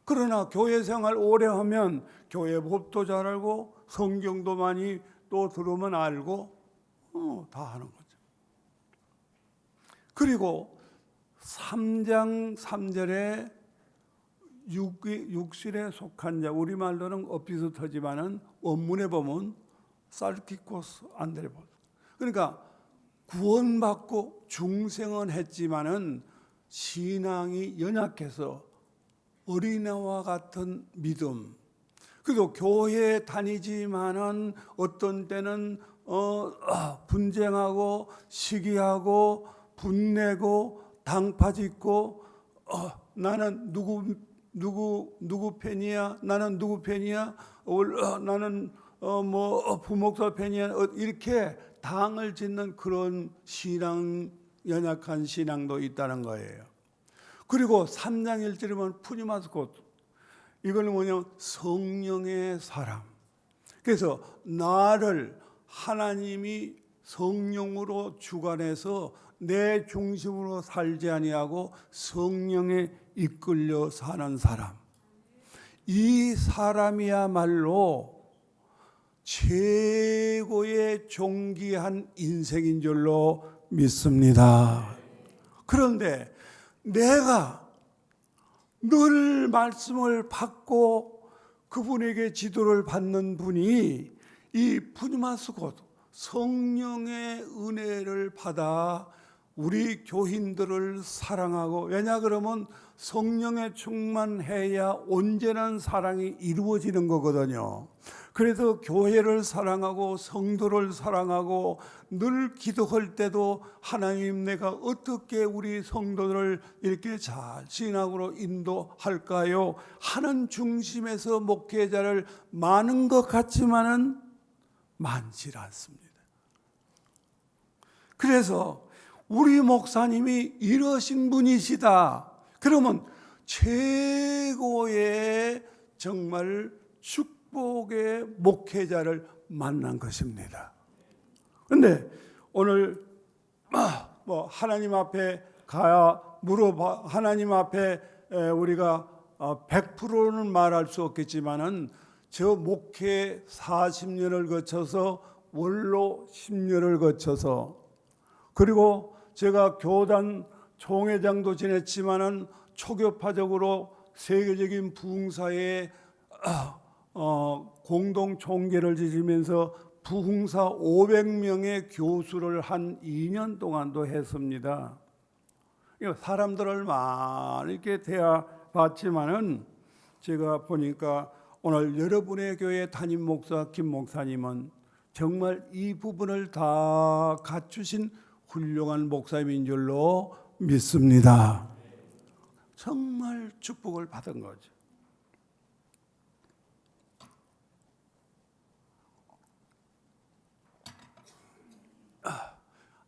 그러나 교회 생활 오래 하면 교회 법도 잘 알고 성경도 많이 또 들으면 알고 다 하는 거죠. 그리고 3장 3절에 육실에 속한 자, 우리말로는 엇비슷하지만은 원문에 보면 살키코스 안드레보스. 그러니까 구원받고 중생은 했지만은 신앙이 연약해서 어린애와 같은 믿음. 그리고 교회에 다니지만은 어떤 때는 분쟁하고 시기하고 분내고 당파짓고 나는 누구 팬이야? 나는 누구 팬이야? 나는 뭐 부목사 팬이야? 이렇게 당을 짓는 그런 신앙, 연약한 신앙도 있다는 거예요. 그리고 3장 1절에 보면 푸니마스코트, 이거는 뭐냐면 성령의 사람. 그래서 나를 하나님이 성령으로 주관해서 내 중심으로 살지 아니하고 성령에 이끌려 사는 사람, 이 사람이야말로 최고의 존귀한 인생인 줄로 믿습니다. 그런데 내가 늘 말씀을 받고 그분에게 지도를 받는 분이 이 푸니마스코트, 성령의 은혜를 받아 우리 교인들을 사랑하고, 왜냐 그러면 성령에 충만해야 온전한 사랑이 이루어지는 거거든요. 그래서 교회를 사랑하고 성도를 사랑하고 늘 기도할 때도 하나님, 내가 어떻게 우리 성도들을 이렇게 잘 신앙으로 인도할까요? 하는 중심에서 목회자를 많은 것 같지만은 많지 않습니다. 그래서 우리 목사님이 이러신 분이시다. 그러면 최고의 정말 축복의 목회자를 만난 것입니다. 그런데 오늘 뭐 하나님 앞에 가야 물어봐, 하나님 앞에 우리가 100%는 말할 수 없겠지만은 저 목회 40년을 거쳐서 원로 10년을 거쳐서 그리고 제가 교단 총회장도 지냈지만은 초교파적으로 세계적인 부흥사에 공동 총계를 지으면서 부흥사 500명의 교수를 한 2년 동안도 했습니다. 사람들을 많이 이렇게 대해봤지만은 제가 보니까 오늘 여러분의 교회 담임 목사 김 목사님은 정말 이 부분을 다 갖추신 훌륭한 목사님인 줄로 믿습니다. 정말 축복을 받은 거죠.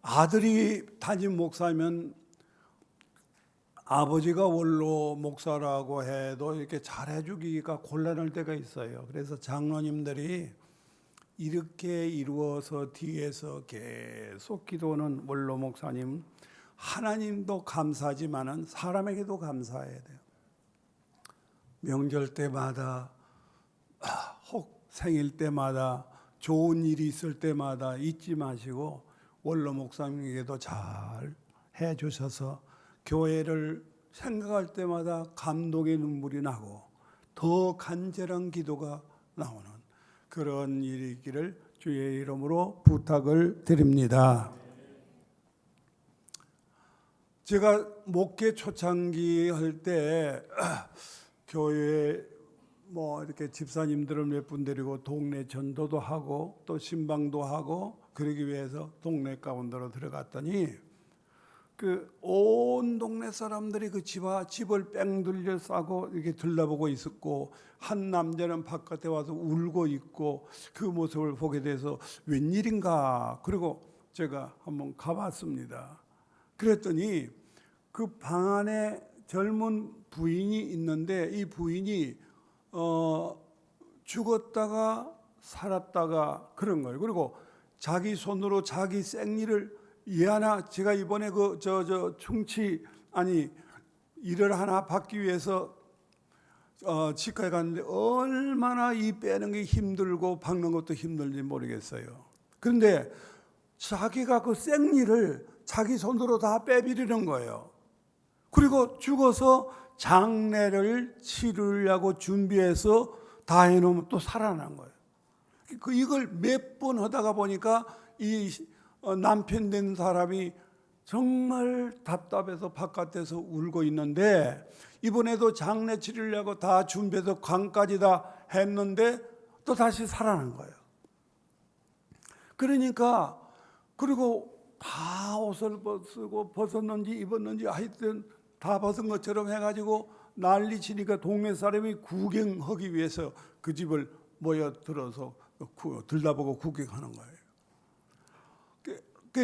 아들이 담임 목사면 아버지가 원로 목사라고 해도 이렇게 잘해주기가 곤란할 때가 있어요. 그래서 장로님들이 이렇게 이루어서 뒤에서 계속 기도하는 원로 목사님, 하나님도 감사하지만은 사람에게도 감사해야 돼요. 명절 때마다 혹 생일 때마다 좋은 일이 있을 때마다 잊지 마시고 원로 목사님에게도 잘 해주셔서 교회를 생각할 때마다 감동의 눈물이 나고 더 간절한 기도가 나오는 그런 일이 있기를 주의 이름으로 부탁을 드립니다. 제가 목회 초창기 할 때 교회에 뭐 이렇게 집사님들을 몇 분 데리고 동네 전도도 하고 또 신방도 하고 그러기 위해서 동네 가운데로 들어갔더니 그 온 동네 사람들이 그 집을 뺑 들려 싸고 이렇게 들러보고 있었고 한 남자는 바깥에 와서 울고 있고 그 모습을 보게 돼서 웬일인가. 그리고 제가 한번 가봤습니다. 그랬더니 그 방 안에 젊은 부인이 있는데 이 부인이 죽었다가 살았다가 그런 거예요. 그리고 자기 손으로 자기 생리를 하나 제가 이번에 그 충치 일을 하나 받기 위해서 치과에 갔는데 얼마나 이 빼는 게 힘들고 박는 것도 힘들지 모르겠어요. 그런데 자기가 그 생리를 자기 손으로 다 빼버리는 거예요. 그리고 죽어서 장례를 치르려고 준비해서 다 해놓으면 또 살아난 거예요. 이걸 몇 번 하다가 보니까 이 남편 된 사람이 정말 답답해서 바깥에서 울고 있는데 이번에도 장례 치르려고 다 준비해서 관까지 다 했는데 또 다시 살아난 거예요. 그러니까 그리고 다 옷을 벗었는지 입었는지 하여튼 다 벗은 것처럼 해가지고 난리 치니까 동네 사람이 구경하기 위해서 그 집을 모여들어서 들다보고 구경하는 거예요.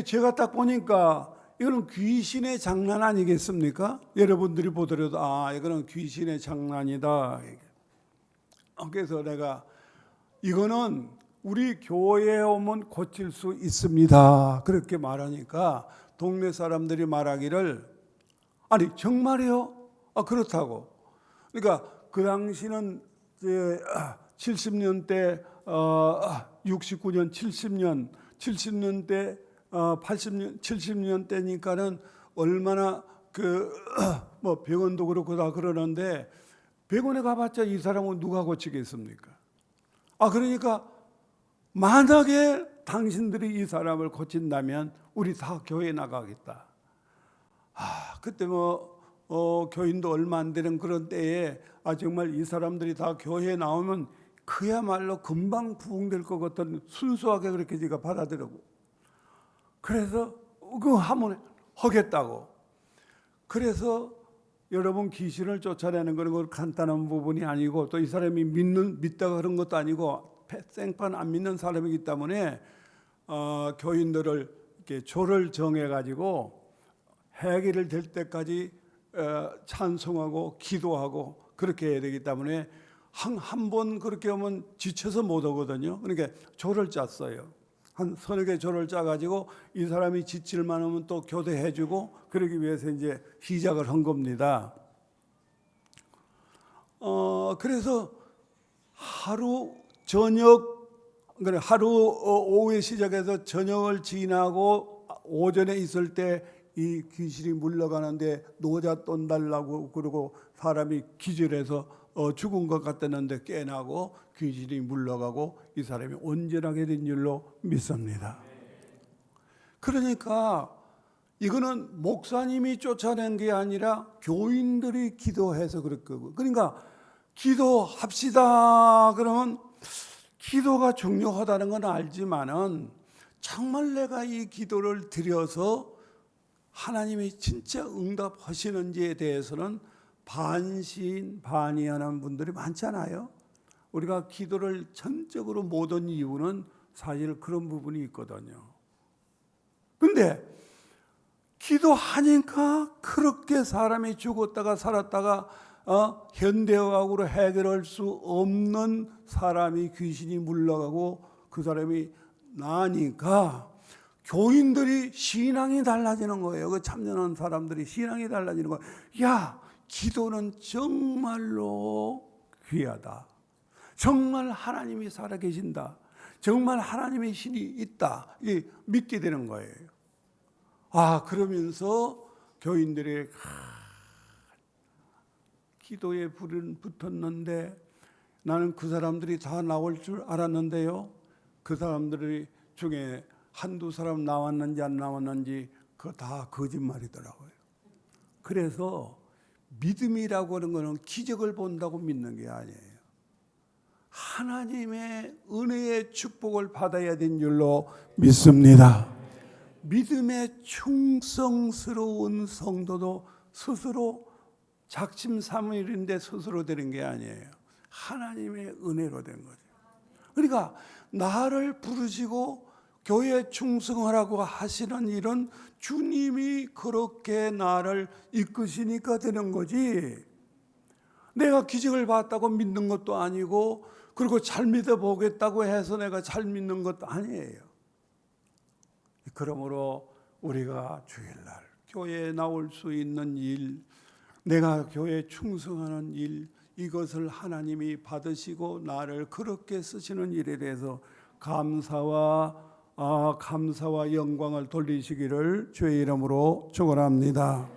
제가 딱 보니까 이거는 귀신의 장난 아니겠습니까? 여러분들이 보더라도 이거는 귀신의 장난이다. 그래서 내가 이거는 우리 교회에 오면 고칠 수 있습니다. 그렇게 말하니까 동네 사람들이 말하기를 아니 정말이요? 그렇다고. 그러니까 그 당시는 70년대 69년 70년 때 80년 70년 때니까는 얼마나 뭐 병원도 그렇고 다 그러는데 병원에 가봤자 이 사람은 누가 고치겠습니까? 그러니까 만약에 당신들이 이 사람을 고친다면 우리 다 교회 나가겠다. 그때 교인도 얼마 안 되는 그런 때에 정말 이 사람들이 다 교회에 나오면 그야말로 금방 부흥될 것 같은 순수하게 그렇게 제가 받아들이고 그래서 그 하면 하겠다고. 그래서 여러분 귀신을 쫓아내는 건 간단한 부분이 아니고 또 이 사람이 믿다가 그런 것도 아니고 생판 안 믿는 사람이기 때문에 교인들을 이렇게 조를 정해가지고 해결을 될 때까지 찬송하고 기도하고 그렇게 해야 되기 때문에 한 번 그렇게 하면 지쳐서 못 오거든요. 그러니까 조를 짰어요. 한 서너 개 조를 짜가지고 이 사람이 지칠만 하면 또 교대해주고 그러기 위해서 이제 시작을 한 겁니다. 그래서 하루 저녁, 그래 하루 오후에 시작해서 저녁을 지나고 오전에 있을 때 이 귀신이 물러가는데 노잣돈 달라고 그러고 사람이 기절해서 죽은 것 같았는데 깨나고 귀신이 물러가고 이 사람이 온전하게 된 줄로 믿습니다. 그러니까 이거는 목사님이 쫓아낸 게 아니라 교인들이 기도해서 그럴 거고, 그러니까 기도합시다 그러면 기도가 중요하다는 건 알지만은 정말 내가 이 기도를 드려서 하나님이 진짜 응답하시는지에 대해서는 반신반의하는 분들이 많잖아요. 우리가 기도를 전적으로 못한 이유는 사실 그런 부분이 있거든요. 근데 기도하니까 그렇게 사람이 죽었다가 살았다가 현대의학으로 해결할 수 없는 사람이 귀신이 물러가고 그 사람이 나니까 교인들이 신앙이 달라지는 거예요. 그 참여하는 사람들이 신앙이 달라지는 거예요. 야, 기도는 정말로 귀하다. 정말 하나님이 살아계신다. 정말 하나님의 신이 있다. 믿게 되는 거예요. 그러면서 교인들이 기도에 불은 붙었는데 나는 그 사람들이 다 나올 줄 알았는데요. 그 사람들이 중에 한두 사람 나왔는지 안 나왔는지 그거 다 거짓말이더라고요. 그래서 믿음이라고 하는 것은 기적을 본다고 믿는 게 아니에요. 하나님의 은혜의 축복을 받아야 된 줄로 믿습니다. 믿음에 충성스러운 성도도 스스로 작심삼일인데 스스로 되는 게 아니에요. 하나님의 은혜로 된 거죠. 그러니까 나를 부르시고 교회에 충성하라고 하시는 일은 주님이 그렇게 나를 이끄시니까 되는 거지. 내가 기적을 봤다고 믿는 것도 아니고 그리고 잘 믿어보겠다고 해서 내가 잘 믿는 것도 아니에요. 그러므로 우리가 주일날 교회에 나올 수 있는 일, 내가 교회에 충성하는 일, 이것을 하나님이 받으시고 나를 그렇게 쓰시는 일에 대해서 감사와 영광을 돌리시기를 주의 이름으로 축원합니다.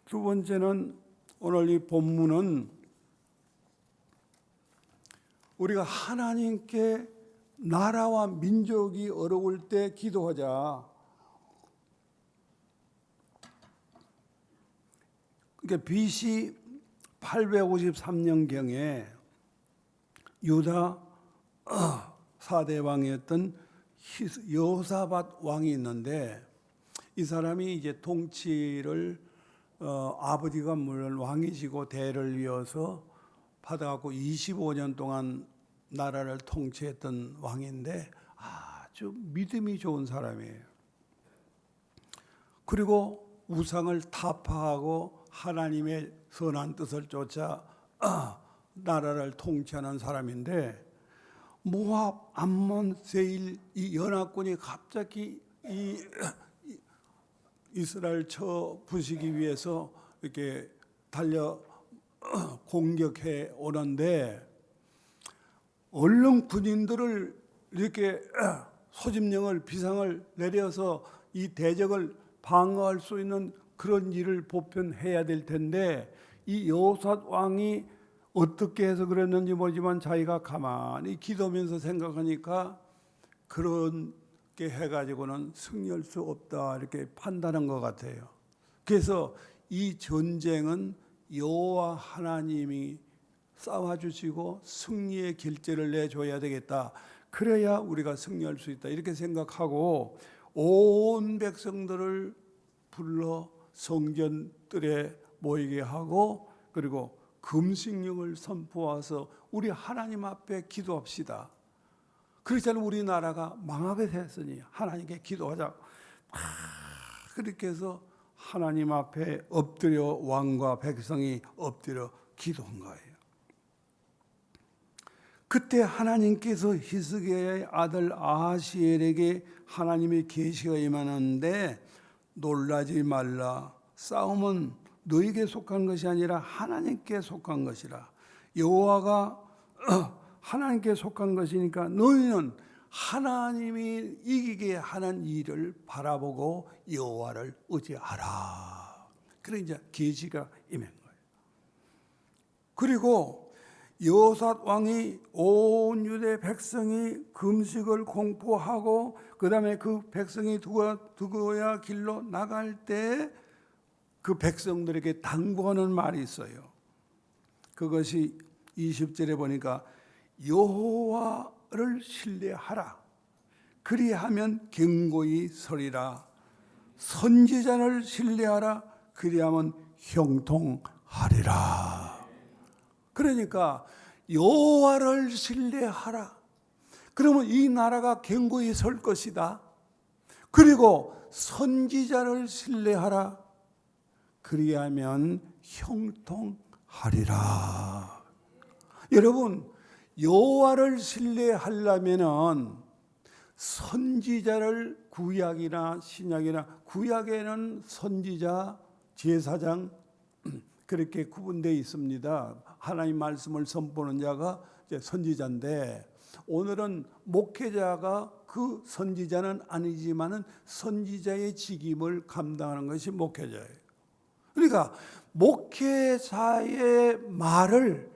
두 번째는 오늘 이 본문은 우리가 하나님께 나라와 민족이 어려울 때 기도하자. 그러니까 BC 853년경에 유다 4대 왕이었던 여호사밧 왕이 있는데 이 사람이 이제 통치를 아버지가 물론 왕이시고 대를 이어서 받아갖고 25년 동안 나라를 통치했던 왕인데 아주 믿음이 좋은 사람이에요. 그리고 우상을 타파하고 하나님의 선한 뜻을 쫓아 나라를 통치하는 사람인데 모압, 암몬, 세일 이 연합군이 갑자기 이 이스라엘 쳐 부수기 위해서 이렇게 달려 공격해 오는데 얼른 군인들을 이렇게 소집령을 비상을 내려서 이 대적을 방어할 수 있는 그런 일을 보편해야 될 텐데 이 여호사밧 왕이 어떻게 해서 그랬는지 모르지만 자기가 가만히 기도하면서 생각하니까 그렇게 해가지고는 승리할 수 없다 이렇게 판단한 것 같아요. 그래서 이 전쟁은 여호와 하나님이 싸워주시고 승리의 길제를 내줘야 되겠다. 그래야 우리가 승리할 수 있다 이렇게 생각하고 온 백성들을 불러 성전들에 모이게 하고 그리고 금식령을 선포해서 우리 하나님 앞에 기도합시다. 그렇잖아요. 우리나라가 망하게 됐으니 하나님께 기도하자. 그렇게 해서 하나님 앞에 엎드려 왕과 백성이 엎드려 기도한 거예요. 그때 하나님께서 히스기야의 아들 아하시엘에게 하나님의 계시가 임하는데 놀라지 말라. 싸움은 너에게 속한 것이 아니라 하나님께 속한 것이라. 여호와가 하나님께 속한 것이니까 너희는 하나님이 이기게 하는 일을 바라보고 여호와를 의지하라. 그래 이제 계시가 임한 거예요. 그리고 여호사밧 왕이 온 유대 백성이 금식을 공포하고 그다음에 그 백성이 두고야 길로 나갈 때 그 백성들에게 당부하는 말이 있어요. 그것이 20절에 보니까 여호와를 신뢰하라. 그리하면 견고히 서리라. 선지자를 신뢰하라. 그리하면 형통하리라. 그러니까 여호와를 신뢰하라. 그러면 이 나라가 견고히 설 것이다. 그리고 선지자를 신뢰하라. 그리하면 형통하리라. 여러분, 여호와를 신뢰하려면은 선지자를 구약이나 신약이나 구약에는 선지자, 제사장 그렇게 구분되어 있습니다. 하나님 말씀을 선포하는 자가 이제 선지자인데 오늘은 목회자가 그 선지자는 아니지만은 선지자의 직임을 감당하는 것이 목회자예요. 그러니까 목회자의 말을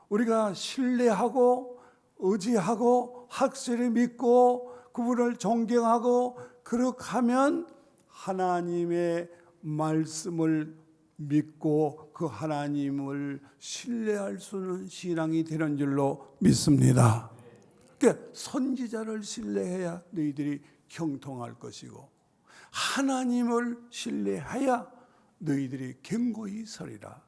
우리가 신뢰하고 의지하고 확실히 믿고 그분을 존경하고 그렇게 하면 하나님의 말씀을 믿고 그 하나님을 신뢰할 수 있는 신앙이 되는 줄로 믿습니다. 그러니까 선지자를 신뢰해야 너희들이 형통할 것이고 하나님을 신뢰해야 너희들이 견고히 서리라.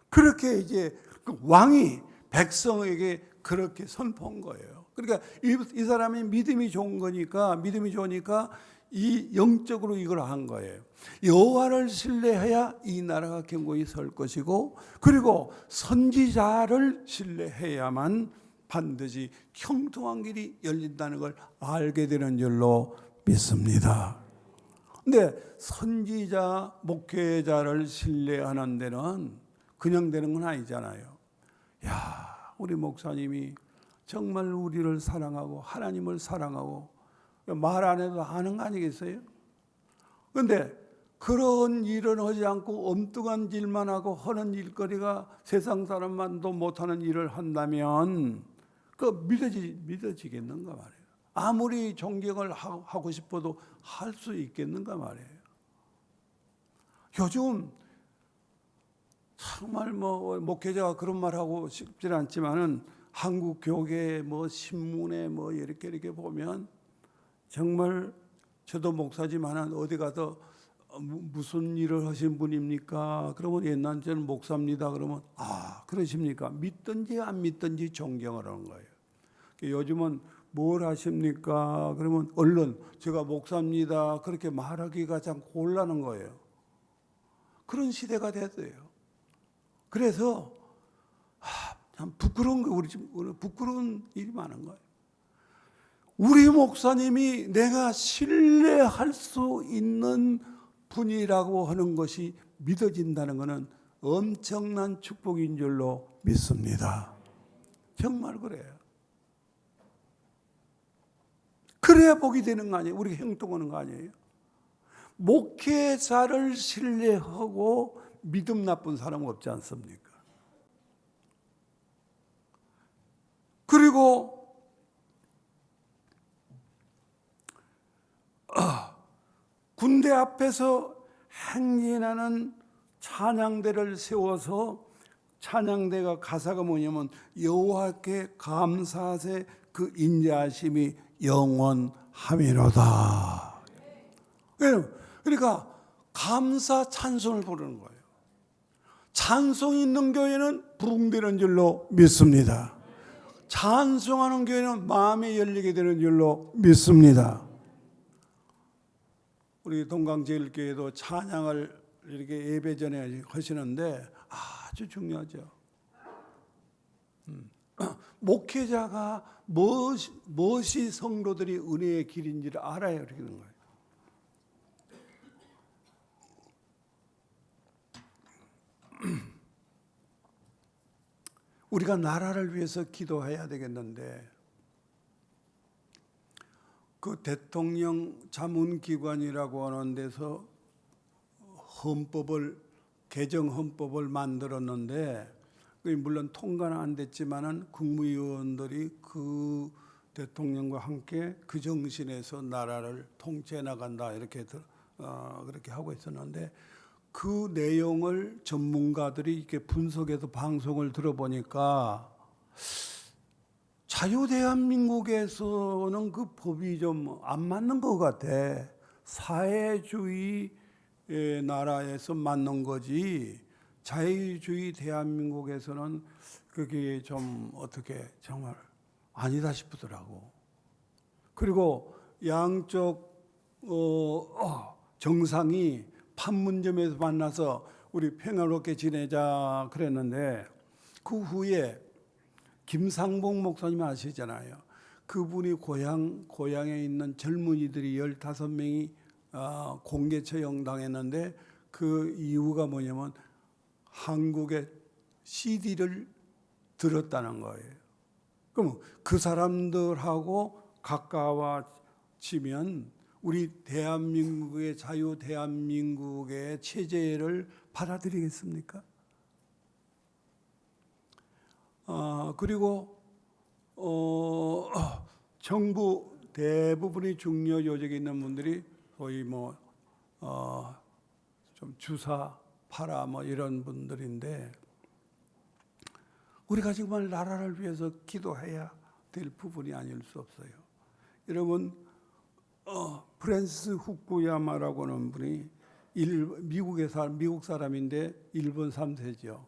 그렇게 이제 그 왕이 백성에게 그렇게 선포한 거예요. 그러니까 이 사람이 믿음이 좋으니까 이 영적으로 이걸 한 거예요. 여호와를 신뢰해야 이 나라가 견고히 설 것이고 그리고 선지자를 신뢰해야만 반드시 형통한 길이 열린다는 걸 알게 되는 줄로 믿습니다. 근데 선지자, 목회자를 신뢰하는 데는 그냥 되는 건 아니잖아요. 야, 우리 목사님이 정말 우리를 사랑하고 하나님을 사랑하고 말 안 해도 아는 거 아니겠어요? 그런데 그런 일은 하지 않고 엉뚱한 일만 하고 하는 일거리가 세상 사람만도 못하는 일을 한다면 그 믿어지겠는가 말이에요. 아무리 존경을 하고 싶어도 할 수 있겠는가 말이에요. 요즘 정말 뭐 목회자가 그런 말하고 싶지 않지만은 한국 교계 뭐 신문에 뭐 이렇게 보면 정말 저도 목사지만은 어디 가서 무슨 일을 하신 분입니까? 그러면 옛날 저는 목사입니다. 그러면 아 그러십니까? 믿든지 안 믿든지 존경을 하는 거예요. 요즘은 뭘 하십니까? 그러면 얼른 제가 목사입니다. 그렇게 말하기가 참 곤란한 거예요. 그런 시대가 됐어요. 그래서 참 부끄러운 거 우리 부끄러운 일이 많은 거예요. 우리 목사님이 내가 신뢰할 수 있는 분이라고 하는 것이 믿어진다는 것은 엄청난 축복인 줄로 믿습니다. 정말 그래요. 그래야 복이 되는 거 아니에요? 우리가 형통하는 거 아니에요? 목회자를 신뢰하고 믿음 나쁜 사람 없지 않습니까? 그리고 군대 앞에서 행진하는 찬양대를 세워서 찬양대가 가사가 뭐냐면 여호와께 감사하세 그 인자하심이 영원하미로다. 그러니까 감사 찬송을 부르는 거예요. 찬송 있는 교회는 부흥되는 줄로 믿습니다. 찬송하는 교회는 마음이 열리게 되는 줄로 믿습니다. 우리 동강제일교회도 찬양을 이렇게 예배 전에 하시는데 아주 중요하죠. 목회자가 무엇이 성도들이 은혜의 길인지를 알아야 되는 거예요. 우리가 나라를 위해서 기도해야 되겠는데 그 대통령 자문기관이라고 하는 데서 개정 헌법을 만들었는데 물론 통과는 안 됐지만은 국무위원들이 그 대통령과 함께 그 정신에서 나라를 통치해 나간다 이렇게 그렇게 하고 있었는데 그 내용을 전문가들이 이렇게 분석해서 방송을 들어보니까 자유대한민국에서는 그 법이 좀 안 맞는 것 같아. 사회주의 나라에서 맞는 거지. 자유주의 대한민국에서는 그게 좀 어떻게 정말 아니다 싶더라고. 그리고 양쪽 정상이 판문점에서 만나서 우리 평화롭게 지내자 그랬는데 그 후에 김상봉 목사님 아시잖아요. 그분이 고향에 있는 젊은이들이 15명이 공개 처형당했는데 그 이유가 뭐냐면 한국의 CD를 들었다는 거예요. 그럼 그 사람들하고 가까워지면 우리 대한민국의 자유 대한민국의 체제를 받아들이겠습니까? 그리고 정부 대부분이 중요 요직에 있는 분들이 거의 좀 주사 파라 이런 분들인데 우리가 정말 나라를 위해서 기도해야 될 부분이 아닐 수 없어요. 여러분 프랜스 후쿠야마라고 하는 분이 미국 사람인데 일본 3세죠.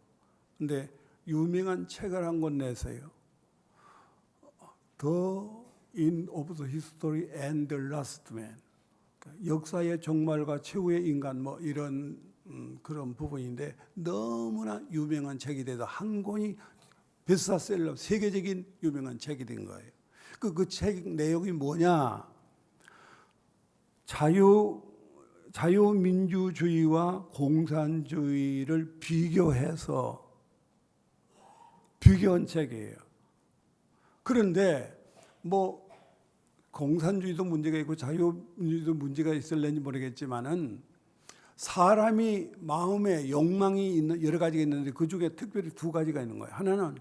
근데 유명한 책을 한 권 내세요. The End of the History and the Last Man. 역사의 종말과 최후의 인간 이런 그런 부분인데 너무나 유명한 책이 돼서 한 권이 베스트셀러 세계적인 유명한 책이 된 거예요. 그 책 내용이 뭐냐? 자유민주주의와 공산주의를 비교한 책이에요. 그런데 공산주의도 문제가 있고 자유민주주의도 문제가 있을는지 모르겠지만은 사람이 마음에 욕망이 있는 여러 가지가 있는데 그 중에 특별히 2가지가 있는 거예요. 하나는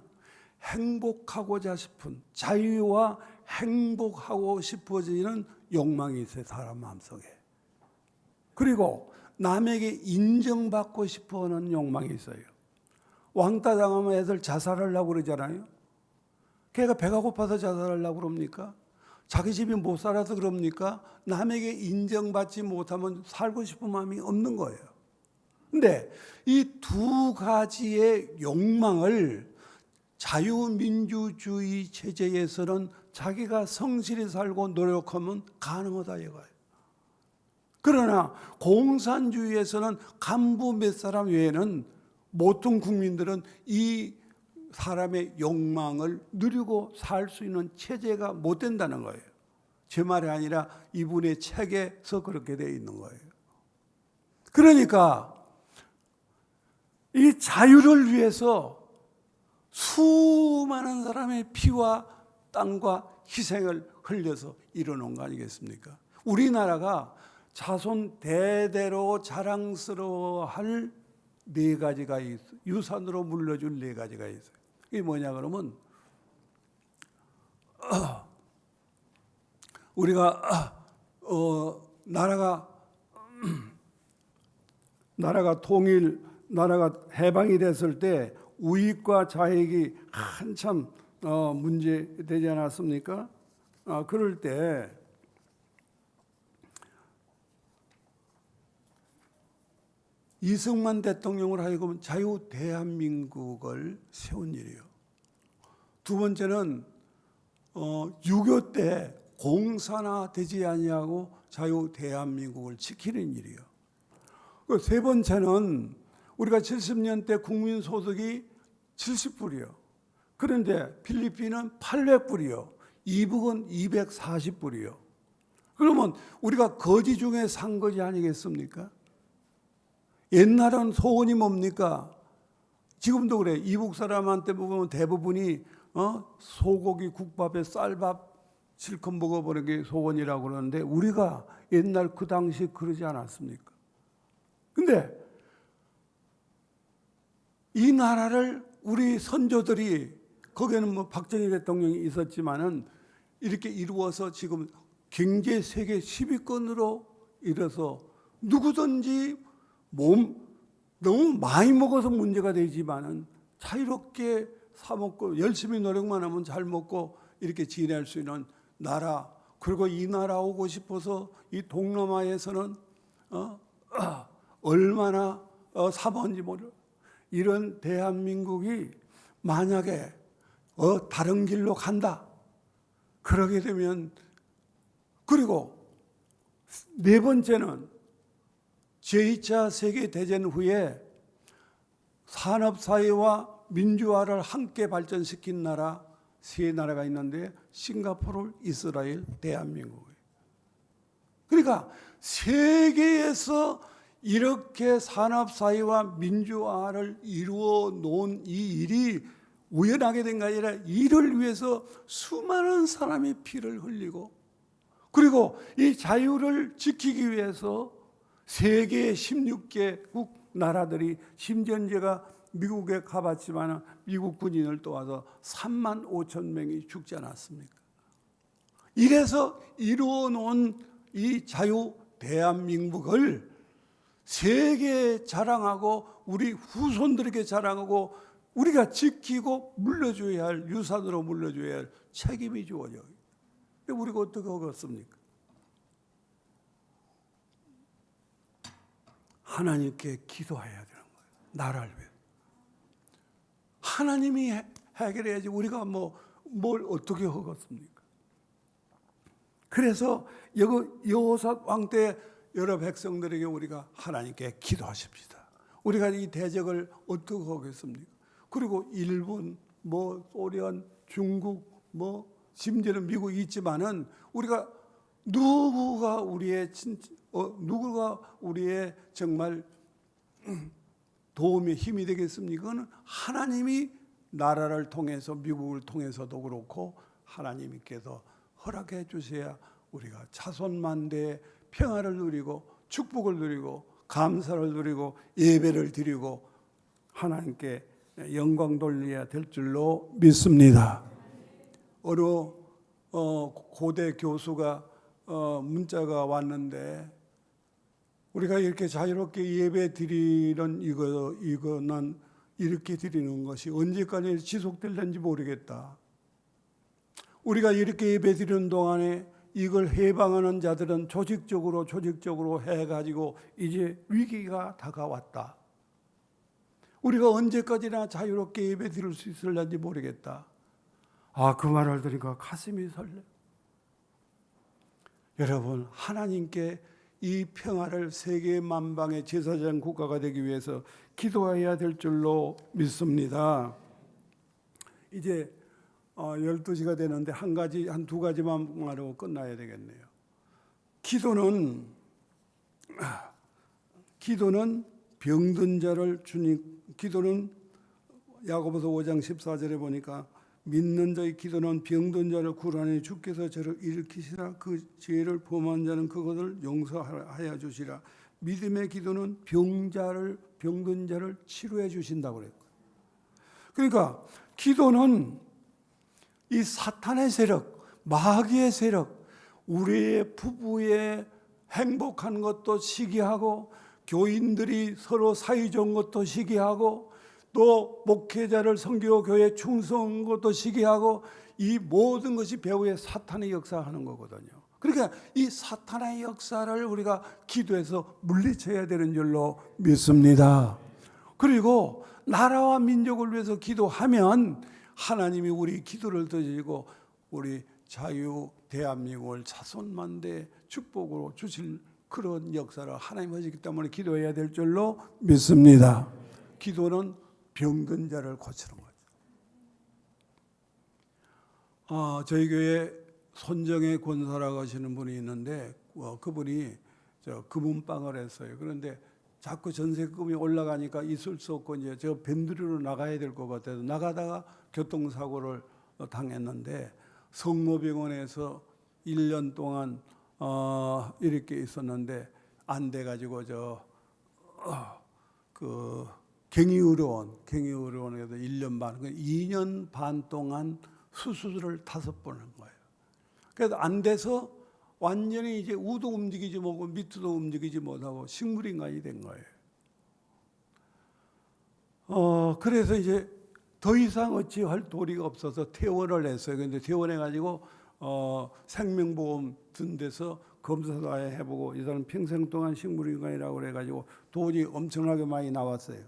행복하고자 싶은 자유와 행복하고 싶어지는 욕망이 있어요. 사람 마음속에. 그리고 남에게 인정받고 싶어하는 욕망이 있어요. 왕따 당하면 애들 자살하려고 그러잖아요. 걔가 배가 고파서 자살하려고 그럽니까? 자기 집이 못 살아서 그럽니까? 남에게 인정받지 못하면 살고 싶은 마음이 없는 거예요. 근데 이 2가지의 욕망을 자유민주주의 체제에서는 자기가 성실히 살고 노력하면 가능하다 이거예요. 그러나 공산주의에서는 간부 몇 사람 외에는 모든 국민들은 이 사람의 욕망을 누리고 살 수 있는 체제가 못 된다는 거예요. 제 말이 아니라 이분의 책에서 그렇게 되어 있는 거예요. 그러니까 이 자유를 위해서 수많은 사람의 피와 땀과 희생을 흘려서 이뤄놓은 거 아니겠습니까? 우리나라가 자손 대대로 자랑스러워할 4가지가 있어요. 유산으로 물려줄 4가지가 있어요. 이게 뭐냐 그러면 우리가 나라가 해방이 됐을 때 우익과 좌익이 한참 문제되지 않았습니까? 그럴 때 이승만 대통령을 하여금 자유 대한민국을 세운 일이에요. 2번째는 6.25 때 공산화되지 아니하고 자유 대한민국을 지키는 일이에요. 3번째는 우리가 70년 때 국민소득이 70불이요. 그런데 필리핀은 800불이요. 이북은 240불이요. 그러면 우리가 거지 중에 산 거지 아니겠습니까? 옛날은 소원이 뭡니까? 지금도 그래. 이북 사람한테 보면 대부분이 소고기 국밥에 쌀밥 실컷 먹어보는 게 소원이라고 그러는데 우리가 옛날 그 당시 그러지 않았습니까? 근데 이 나라를 우리 선조들이, 거기에는 뭐 박정희 대통령이 있었지만은 이렇게 이루어서 지금 경제 세계 10위권으로 이뤄서 누구든지 너무 많이 먹어서 문제가 되지만은 자유롭게 사 먹고 열심히 노력만 하면 잘 먹고 이렇게 지낼 수 있는 나라. 그리고 이 나라 오고 싶어서 이 동남아에서는 얼마나 사모한지 모르. 이런 대한민국이 만약에 다른 길로 간다. 그러게 되면, 그리고 네 번째는 제2차 세계대전 후에 산업사회와 민주화를 함께 발전시킨 나라 세 나라가 있는데 싱가포르, 이스라엘, 대한민국이에요. 그러니까 세계에서 이렇게 산업사회와 민주화를 이루어 놓은 이 일이 우연하게 된 게 아니라 이를 위해서 수많은 사람이 피를 흘리고, 그리고 이 자유를 지키기 위해서 세계 16개국 나라들이, 심지어 제가 미국에 가봤지만 미국 군인을 또 와서 3만 5천 명이 죽지 않았습니까? 이래서 이루어 놓은 이 자유 대한민국을 세계에 자랑하고 우리 후손들에게 자랑하고 우리가 지키고 물려줘야 할, 유산으로 물려줘야 할 책임이 주어져요. 근데 우리가 어떻게 하겠습니까? 하나님께 기도해야 되는 거예요. 나라를 위해. 하나님이 해결해야지 우리가 뭘 어떻게 하겠습니까? 그래서 여호사밧 왕 때 여러 백성들에게 우리가 하나님께 기도하십시다. 우리가 이 대적을 어떻게 하겠습니까? 그리고 일본, 소련, 중국, 심지어는 미국이 있지만은 우리가 누구가 우리의 정말 도움의 힘이 되겠습니까? 그건 하나님이 나라를 통해서, 미국을 통해서도 그렇고 하나님께서 허락해 주셔야 우리가 자손만대의 평화를 누리고 축복을 누리고 감사를 누리고 예배를 드리고 하나님께 영광 돌려야 될 줄로 믿습니다. 어느 고대 교수가 문자가 왔는데, 우리가 이렇게 자유롭게 예배 드리는 이거는 이렇게 드리는 것이 언제까지 지속될는지 모르겠다. 우리가 이렇게 예배 드리는 동안에 이걸 해방하는 자들은 조직적으로 해가지고 이제 위기가 다가왔다. 우리가 언제까지나 자유롭게 예배 드릴 수 있을는지 모르겠다. 그 말을 들으니까 가슴이 설레. 여러분, 하나님께 이 평화를 세계 만방의 제사장 국가가 되기 위해서 기도해야 될 줄로 믿습니다. 이제 12시가 되는데 한 두 가지만 말하고 끝나야 되겠네요. 기도는 병든 자를 기도는 야고보서 5장 14절에 보니까 믿는 자의 기도는 병든 자를 구하니 주께서 저를 일으키시라. 그 죄를 범한 자는 그것을 용서하여 주시라. 믿음의 기도는 병든 자를 치료해 주신다고 그랬고, 그러니까 기도는 이 사탄의 세력, 마귀의 세력, 우리의 부부의 행복한 것도 시기하고, 교인들이 서로 사이 좋은 것도 시기하고, 또 목회자를 선교 교회에 충성한 것도 시기하고, 이 모든 것이 배후에 사탄의 역사하는 거거든요. 그러니까 이 사탄의 역사를 우리가 기도해서 물리쳐야 되는 줄로 믿습니다. 그리고 나라와 민족을 위해서 기도하면 하나님이 우리 기도를 들으시고 우리 자유 대한민국을 자손만대 축복으로 주실 그런 역사를 하나님 하시기 때문에 기도해야 될 줄로 믿습니다. 기도는 병든 자를 고치는 거죠. 저희 교회 손정혜 권사라고 하시는 분이 있는데 그분이 금은방을 했어요. 그런데 자꾸 전세금이 올라가니까 있을 수 없고 이제 저 변두리로 나가야 될 것 같아서 나가다가 교통사고를 당했는데 성모병원에서 1년 동안 이렇게 있었는데 안 돼가지고 그 경희의료원에서 1년 반, 2년 반 동안 수술을 5번 한 거예요. 그래서 안 돼서 완전히 이제 우도 움직이지 못하고 밑도 움직이지 못하고 식물인간이 된 거예요. 그래서 이제 더 이상 어찌할 도리가 없어서 퇴원을 했어요. 그런데 퇴원해가지고 생명보험 든 데서 검사도 아예 해보고 이 사람 평생 동안 식물인간이라고 그래가지고 돈이 엄청나게 많이 나왔어요.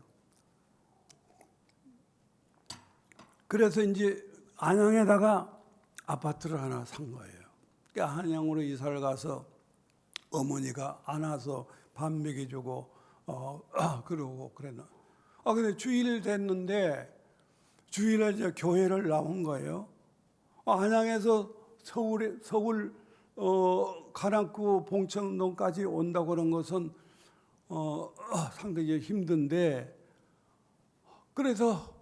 그래서 이제 안양에다가 아파트를 하나 산 거예요. 그러니까 한양으로 이사를 가서 어머니가 안아서 밥 먹여주고 그러고 그랬나. 근데 주일 됐는데 주일에 이제 교회를 나온 거예요. 안양에서 서울 가락구 봉천동까지 온다고 그런 것은 상당히 힘든데 그래서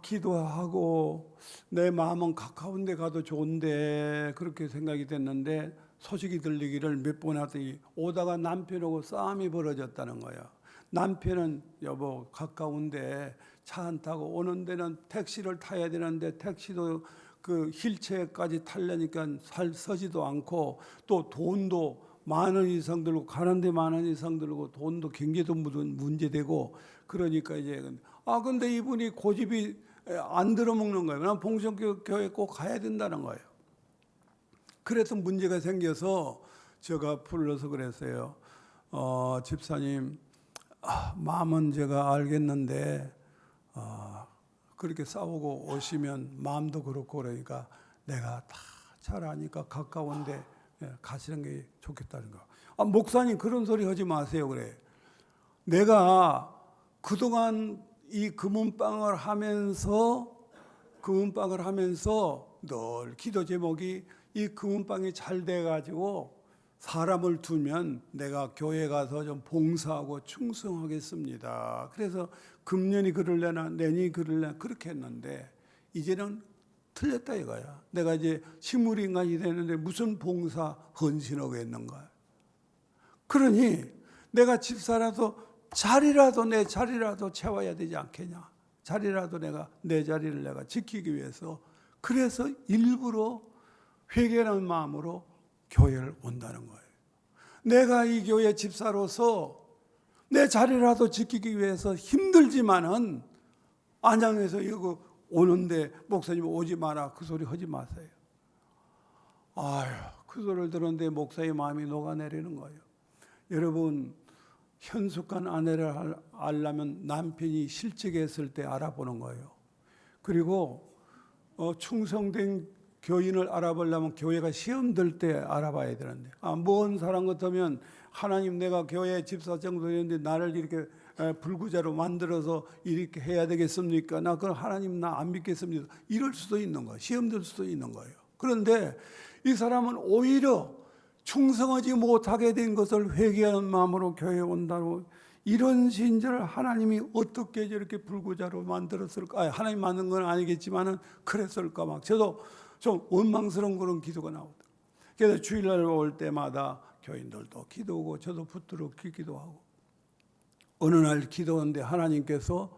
기도하고 내 마음은 가까운 데 가도 좋은데 그렇게 생각이 됐는데 소식이 들리기를 몇 번 하더니 오다가 남편하고 싸움이 벌어졌다는 거예요. 남편은 여보 가까운데 차 안 타고 오는 데는 택시를 타야 되는데 택시도 그 휠체어까지 타려니까 서지도 않고 또 돈도 10,000원 이상 들고 가는데 10,000원 이상 들고 돈도 경제도 문제되고 그러니까 이제 근데 이분이 고집이 안 들어먹는 거예요. 난 봉천교회 꼭 가야 된다는 거예요. 그래서 문제가 생겨서 제가 불러서 그랬어요. 집사님 마음은 제가 알겠는데 그렇게 싸우고 오시면 마음도 그렇고 그러니까 내가 다 잘 아니까 가까운데 가시는 게 좋겠다는 거. 목사님 그런 소리 하지 마세요. 그래. 내가 그동안 이 금은방을 하면서 늘 기도 제목이 이 금은방이 잘 돼가지고 사람을 두면 내가 교회 가서 좀 봉사하고 충성하겠습니다. 그래서 금년이 그럴래나 내년이 그럴래나 그렇게 했는데 이제는 틀렸다 이거야. 내가 이제 식물인간이 되는데 무슨 봉사 헌신하고 있는가. 그러니 내가 집사라도 내 자리라도 채워야 되지 않겠냐. 자리라도 내 자리를 내가 지키기 위해서 그래서 일부러 회개하는 마음으로 교회를 온다는 거예요. 내가 이 교회 집사로서 내 자리라도 지키기 위해서 힘들지만은 안양에서 이거 오는데 목사님 오지 마라 그 소리 하지 마세요. 그 소리를 들었는데 목사의 마음이 녹아내리는 거예요. 여러분 현숙한 아내를 알려면 남편이 실직했을 때 알아보는 거예요. 그리고 충성된 교인을 알아보려면 교회가 시험 들 때 알아봐야 되는데 먼 사람 같으면 하나님 내가 교회 집사 정도 되는데 나를 이렇게 불구자로 만들어서 이렇게 해야 되겠습니까? 나 그럼 하나님 나 안 믿겠습니다. 이럴 수도 있는 거예요. 시험 들 수도 있는 거예요. 그런데 이 사람은 오히려 충성하지 못하게 된 것을 회개하는 마음으로 교회에 온다고 이런 신자를 하나님이 어떻게 저렇게 불구자로 만들었을까? 하나님 만든 건 아니겠지만은 그랬을까 막 저도 좀 원망스러운 그런 기도가 나오더라고요. 그래서 주일날 올 때마다 교인들도 기도하고 저도 붙들어 기도하고 어느 날 기도하는데 하나님께서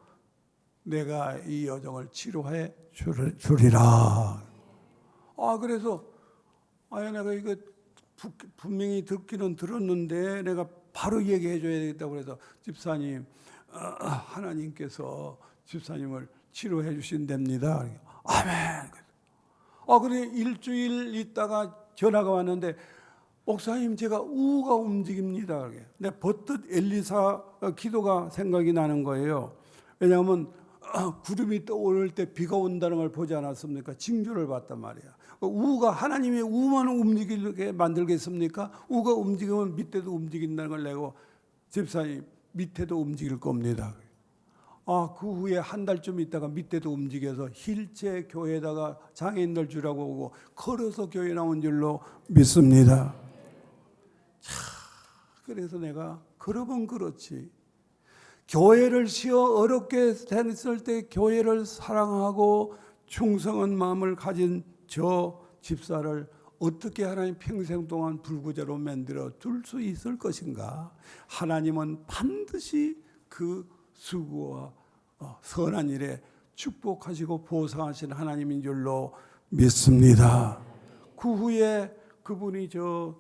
내가 이 여정을 치료해 주리라. 그래서 내가 이거 분명히 듣기는 들었는데 내가 바로 얘기해 줘야 되겠다고 그래서 집사님 하나님께서 집사님을 치료해 주신답니다. 아멘. 그래 일주일 있다가 전화가 왔는데 목사님 제가 우가 움직입니다. 내 버뜩 엘리사 기도가 생각이 나는 거예요. 왜냐하면 구름이 떠오를 때 비가 온다는 걸 보지 않았습니까? 징조를 봤단 말이야. 우가 하나님의 우만 움직이게 만들겠습니까? 우가 움직이면 밑에도 움직인다는 걸 내고 집사님 밑에도 움직일 겁니다. 그 후에 한 달쯤 있다가 밑에도 움직여서 힐체 교회에다가 장애인들 주라고 오고 걸어서 교회 나온 줄로 믿습니다. 그래서 내가 그러면 그렇지 교회를 시어 어렵게 됐을 때 교회를 사랑하고 충성한 마음을 가진 저 집사를 어떻게 하나님 평생 동안 불구제로 만들어 둘 수 있을 것인가? 하나님은 반드시 그 수고와 선한 일에 축복하시고 보상하신 하나님인 줄로 믿습니다. 그 후에 그분이 저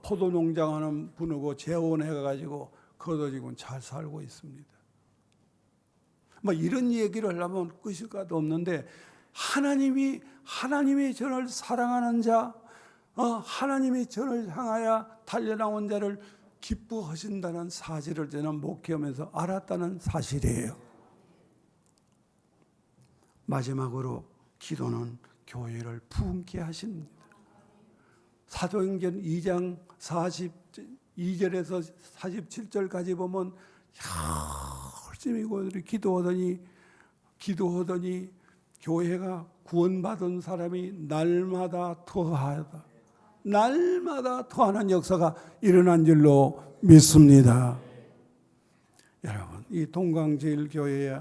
포도 농장하는 분하고 재혼해가지고 거둬지고 잘 살고 있습니다. 뭐 이런 얘기를 하려면 끝일 것도 없는데 하나님이 저를 사랑하는 자, 하나님이 저를 향하여 달려나온 자를 기뻐하신다는 사실을 저는 목회하면서 알았다는 사실이에요. 마지막으로 기도는 교회를 부흥케 하십니다. 사도행전 2장 42절에서 47절까지 보면 열심히 기도하더니 교회가 구원받은 사람이 날마다 더하는 역사가 일어난 줄로 믿습니다. 여러분, 이 동강제일교회에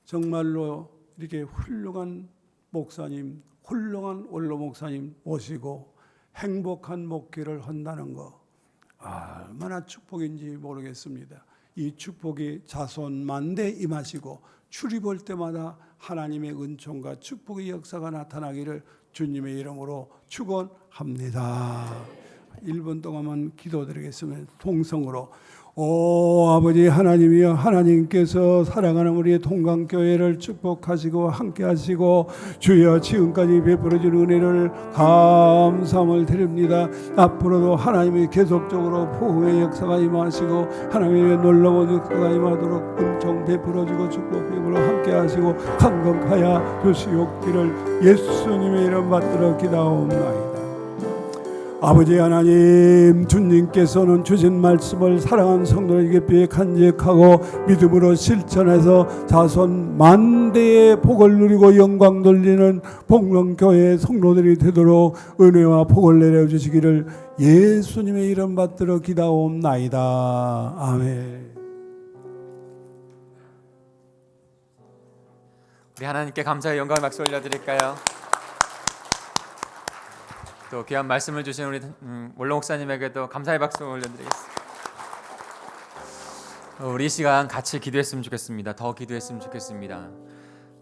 정말로 이렇게 훌륭한 목사님, 훌륭한 원로 목사님 모시고 행복한 목회를 한다는 거 얼마나 축복인지 모르겠습니다. 이 축복이 자손만대 임하시고 출입할 때마다 하나님의 은총과 축복의 역사가 나타나기를 주님의 이름으로 축원합니다. 1분 동안만 기도드리겠습니다. 통성으로. 오 아버지 하나님이여, 하나님께서 사랑하는 우리 동강교회를 축복하시고 함께하시고 주여 지금까지 베풀어준 은혜를 감사함을 드립니다. 앞으로도 하나님이 계속적으로 포옹의 역사가 임하시고 하나님의 놀라운 역사가 임하도록 은총 베풀어주고 축복 베풀어 함께하시고 강건하여 주시옵기를 예수님의 이름 받들어 기도하옵나이다. 아버지 하나님, 주님께서는 주신 말씀을 사랑하는 성도에게 간직하고 믿음으로 실천해서 자손 만대의 복을 누리고 영광 돌리는 복론교회 성도들이 되도록 은혜와 복을 내려주시기를 예수님의 이름 받들어 기도하옵나이다. 아멘. 우리 하나님께 감사의 영광의 박수 올려드릴까요? 또 귀한 말씀을 주신 우리 원로 목사님에게도 감사의 박수 올려드리겠습니다. 우리 이 시간 같이 기도했으면 좋겠습니다. 더 기도했으면 좋겠습니다.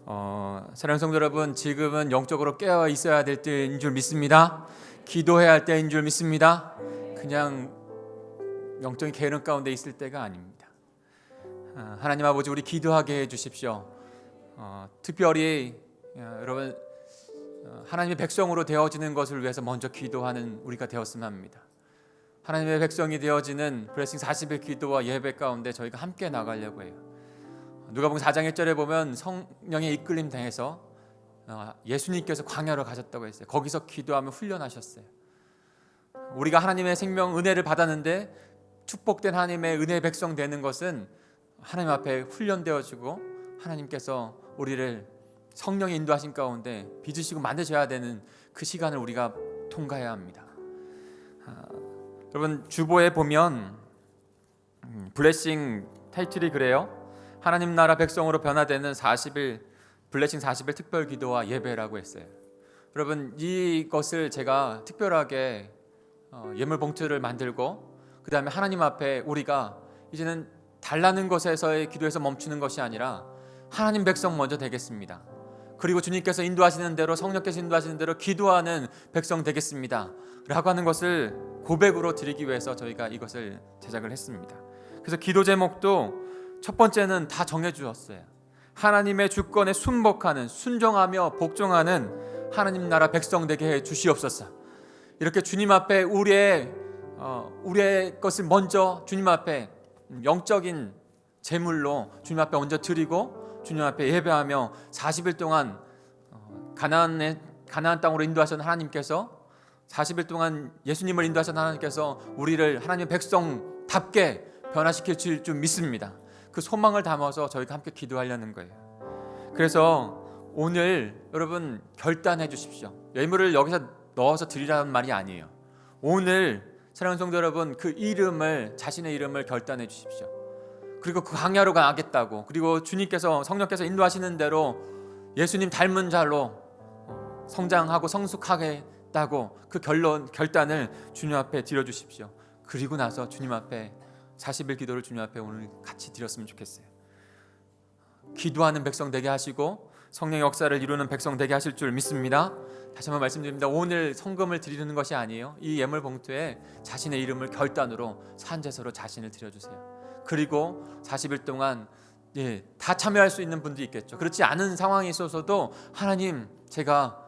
사랑하는 성도 여러분, 지금은 영적으로 깨어 있어야 될 때인 줄 믿습니다. 기도해야 할 때인 줄 믿습니다. 그냥 영적인 게으름 가운데 있을 때가 아닙니다. 하나님 아버지, 우리 기도하게 해주십시오. 특별히 여러분, 하나님의 백성으로 되어지는 것을 위해서 먼저 기도하는 우리가 되었으면 합니다. 하나님의 백성이 되어지는 블레싱 40일 기도와 예배 가운데 저희가 함께 나가려고 해요. 누가복음 4장 1절에 보면 성령의 이끌림 당해서 예수님께서 광야로 가셨다고 했어요. 거기서 기도하며 훈련하셨어요. 우리가 하나님의 생명 은혜를 받았는데 축복된 하나님의 은혜의 백성 되는 것은 하나님 앞에 훈련되어지고 하나님께서 우리를 성령의 인도하신 가운데 빚으시고 만드셔야 되는 그 시간을 우리가 통과해야 합니다. 여러분, 주보에 보면 블레싱 타이틀이 그래요. 하나님 나라 백성으로 변화되는 40일 블레싱 40일 특별 기도와 예배라고 했어요. 여러분, 이것을 제가 특별하게 예물 봉투를 만들고 그 다음에 하나님 앞에 우리가 이제는 달라는 것에서의 기도에서 멈추는 것이 아니라 하나님 백성 먼저 되겠습니다. 그리고 주님께서 인도하시는 대로, 성령께서 인도하시는 대로 기도하는 백성 되겠습니다 라고 하는 것을 고백으로 드리기 위해서 저희가 이것을 제작을 했습니다. 그래서 기도 제목도 첫 번째는 다 정해주었어요. 하나님의 주권에 순복하는, 순종하며 복종하는 하나님 나라 백성 되게 해 주시옵소서. 이렇게 주님 앞에 우리의 것을 먼저 주님 앞에 영적인 제물로 주님 앞에 먼저 드리고 주님 앞에 예배하며 40일 동안 가나안 땅으로 인도하신 하나님께서 40일 동안 예수님을 인도하신 하나님께서 우리를 하나님의 백성답게 변화시킬 줄 믿습니다. 그 소망을 담아서 저희가 함께 기도하려는 거예요. 그래서 오늘 여러분 결단해 주십시오. 예물을 여기서 넣어서 드리라는 말이 아니에요. 오늘 사랑하는 성도 여러분, 그 이름을, 자신의 이름을 결단해 주십시오. 그리고 그 광야로 가겠다고, 그리고 주님께서 성령께서 인도하시는 대로 예수님 닮은 자로 성장하고 성숙하겠다고 그 결단을 주님 앞에 드려주십시오. 그리고 나서 주님 앞에 40일 기도를 주님 앞에 오늘 같이 드렸으면 좋겠어요. 기도하는 백성 되게 하시고 성령의 역사를 이루는 백성 되게 하실 줄 믿습니다. 다시 한번 말씀드립니다. 오늘 성금을 드리는 것이 아니에요. 이 예물 봉투에 자신의 이름을 결단으로 산제서로 자신을 드려주세요. 그리고 40일 동안 다 참여할 수 있는 분도 있겠죠. 그렇지 않은 상황이 있어서도 하나님, 제가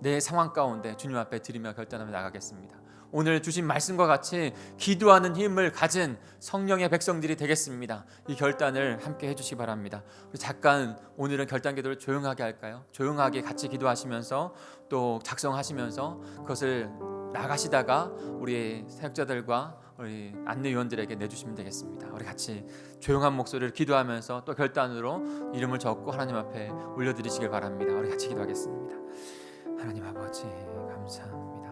내 상황 가운데 주님 앞에 드리며 결단하며 나가겠습니다. 오늘 주신 말씀과 같이 기도하는 힘을 가진 성령의 백성들이 되겠습니다. 이 결단을 함께 해주시기 바랍니다. 우리 잠깐 오늘은 결단 기도를 조용하게 할까요? 조용하게 같이 기도하시면서 또 작성하시면서 그것을 나가시다가 우리 사역자들과 우리 안내위원들에게 내주시면 되겠습니다. 우리 같이 조용한 목소리를 기도하면서 또 결단으로 이름을 적고 하나님 앞에 올려드리시길 바랍니다. 우리 같이 기도하겠습니다. 하나님 아버지, 감사합니다.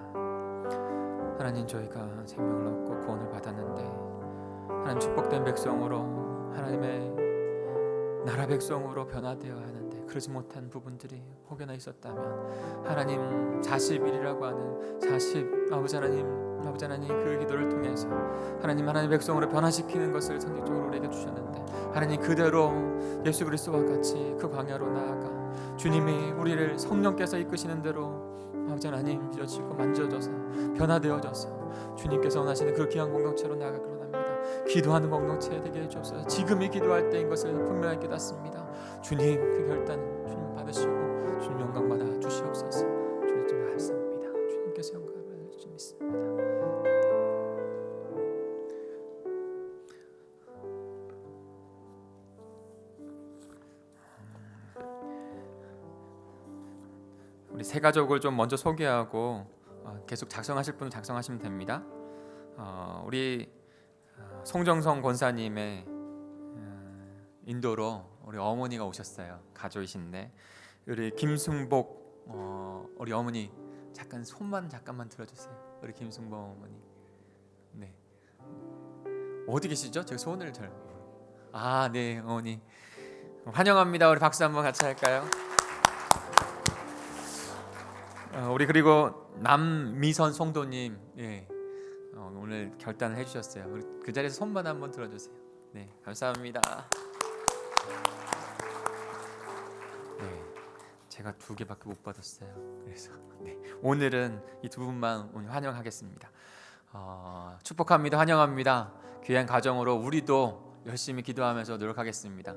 하나님, 저희가 생명을 얻고 구원을 받았는데 하나님 축복된 백성으로, 하나님의 나라 백성으로 변화되어야 하는데 그러지 못한 부분들이 혹여나 있었다면 하나님 40일이라고 하는 40 아버지 하나님 그 기도를 통해서 하나님 백성으로 변화시키는 것을 선택적으로 우리에게 주셨는데 하나님 그대로 예수 그리스도와 같이 그 광야로 나아가 주님이 우리를 성령께서 이끄시는 대로 아버지 하나님 믿어지고 만져져서 변화되어져서 주님께서 원하시는 그 귀한 공동체로 나아가길 원합니다. 기도하는 공동체 되게 해주옵소서. 지금이 기도할 때인 것을 분명히 깨닫습니다. 주님 그 결단은 주님 받으시고 주님 영광 받아 주시옵소서. 주님 좀 말씀입니다. 주님께서 영광을 받아 주시 믿습니다. 우리 세 가족을 좀 먼저 소개하고 계속 작성하실 분은 작성하시면 됩니다. 우리 송정성 권사님의 인도로 우리 어머니가 오셨어요. 가족이신데 우리 김승복 우리 어머니 잠깐 손만 잠깐만 들어주세요. 우리 김승복 어머니. 네. 어디 계시죠? 제가 손을 잘. 네, 어머니 환영합니다. 우리 박수 한번 같이 할까요? 우리 그리고 남미선 성도님, 오늘 결단을 해주셨어요. 우리 그 자리에서 손만 한번 들어주세요. 네, 감사합니다. 네, 제가 2개밖에 못 받았어요. 그래서 오늘은 이 2분만 오늘 환영하겠습니다. 축복합니다. 환영합니다. 귀한 가정으로 우리도 열심히 기도하면서 노력하겠습니다.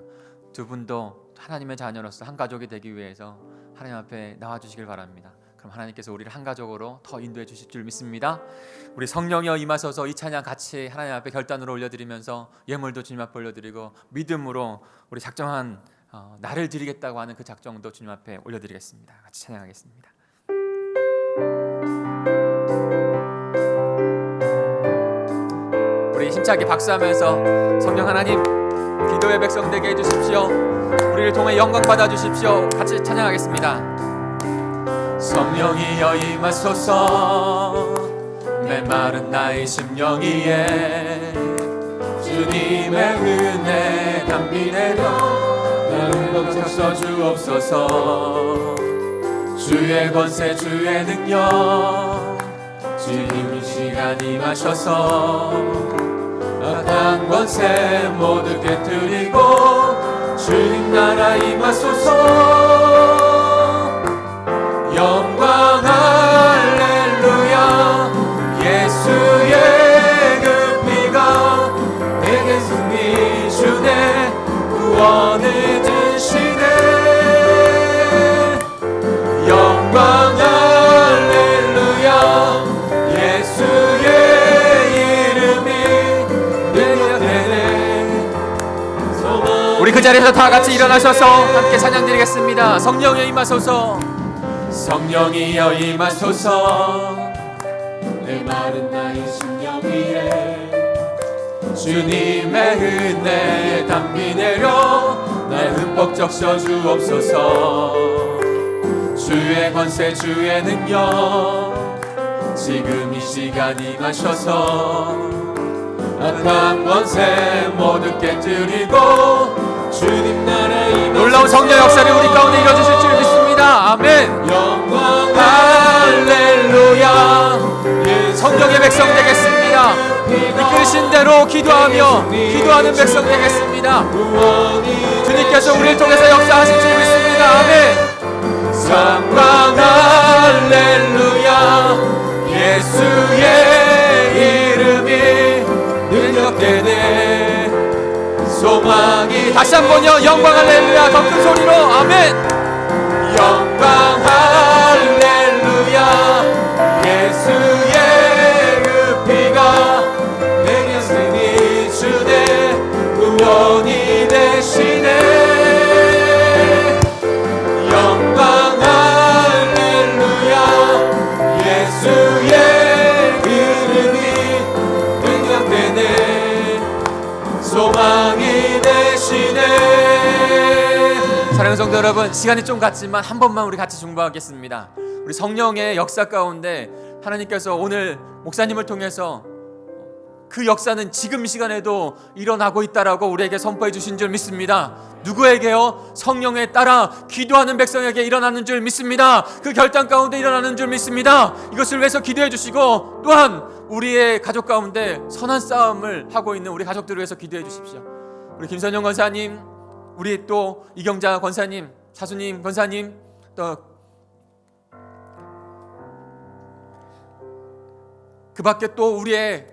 2분도 하나님의 자녀로서 한 가족이 되기 위해서 하나님 앞에 나와주시길 바랍니다. 그럼 하나님께서 우리를 한 가족으로 더 인도해 주실 줄 믿습니다. 우리 성령이여 임하소서 이 찬양 같이 하나님 앞에 결단으로 올려드리면서 예물도 주님 앞에 올려드리고 믿음으로 우리 작정한 나를 드리겠다고 하는 그 작정도 주님 앞에 올려드리겠습니다. 같이 찬양하겠습니다. 우리 힘차게 박수하면서 성령 하나님 기도의 백성 되게 해주십시오. 우리를 통해 영광 받아주십시오. 같이 찬양하겠습니다. 성령이여 임하소서 메마른 나의 심령 위에 주님의 은혜 담비 내려 나를 넘쳐 주옵소서. 주의 권세 주의 능력 주님 이 시간 임하셔서 악한 권세 모두 깨뜨리고 주님 나라 임하소서. 영광 할렐루야 예수의 그 피가 내게 승리 주네 구원을 주시네. 영광 할렐루야 예수의 이름이 내게 되네. 우리 그 자리에서 다 같이 일어나셔서 함께 찬양 드리겠습니다. 성령에 임하소서. 성령이여 임하소서 메마른 나의 심령 위에 주님의 은혜에 담비 내려 날 흠뻑 적셔 주옵소서. 주의 권세 주의 능력 지금 이 시간 임하셔서 악한 권세 모두 깨뜨리고 주님 나라 임하소서. 놀라운 성령 역사를 우리 가운데 이루어주실 줄 믿습니다. 아멘. 영광 할렐루야. 성령의 백성 되겠습니다. 이끄신 대로 기도하는 백성 되겠습니다. 주님께서 우리를 통해서 역사하실 줄 믿습니다. 아멘. 영광 할렐루야. 예수의 이름이 능력되네. 소망이 다시 한번요. 영광 할렐루야. 더 큰 소리로 아멘. 영광 할렐루야. 예수의 그 피가 내게 쓰니 주내 구원이 되시네. 영광 할렐루야. 예수의 이름이 능력되네. 소망이 되시네. 사랑하는 성도 여러분, 시간이 좀 갔지만 한 번만 우리 같이 중보하겠습니다. 우리 성령의 역사 가운데 하나님께서 오늘 목사님을 통해서 그 역사는 지금 시간에도 일어나고 있다라고 우리에게 선포해 주신 줄 믿습니다. 누구에게요? 성령에 따라 기도하는 백성에게 일어나는 줄 믿습니다. 그 결단 가운데 일어나는 줄 믿습니다. 이것을 위해서 기도해 주시고 또한 우리의 가족 가운데 선한 싸움을 하고 있는 우리 가족들을 위해서 기도해 주십시오. 우리 김선영 권사님, 우리 또 이경자 권사님, 사수님 권사님, 또 그 밖에 또 우리의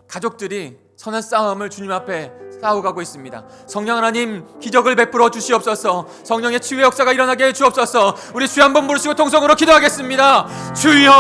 가족들이 선한 싸움을 주님 앞에 싸워가고 있습니다. 성령 하나님 기적을 베풀어 주시옵소서. 성령의 치유의 역사가 일어나게 해 주옵소서. 우리 주여 한번 부르시고 통성으로 기도하겠습니다. 주여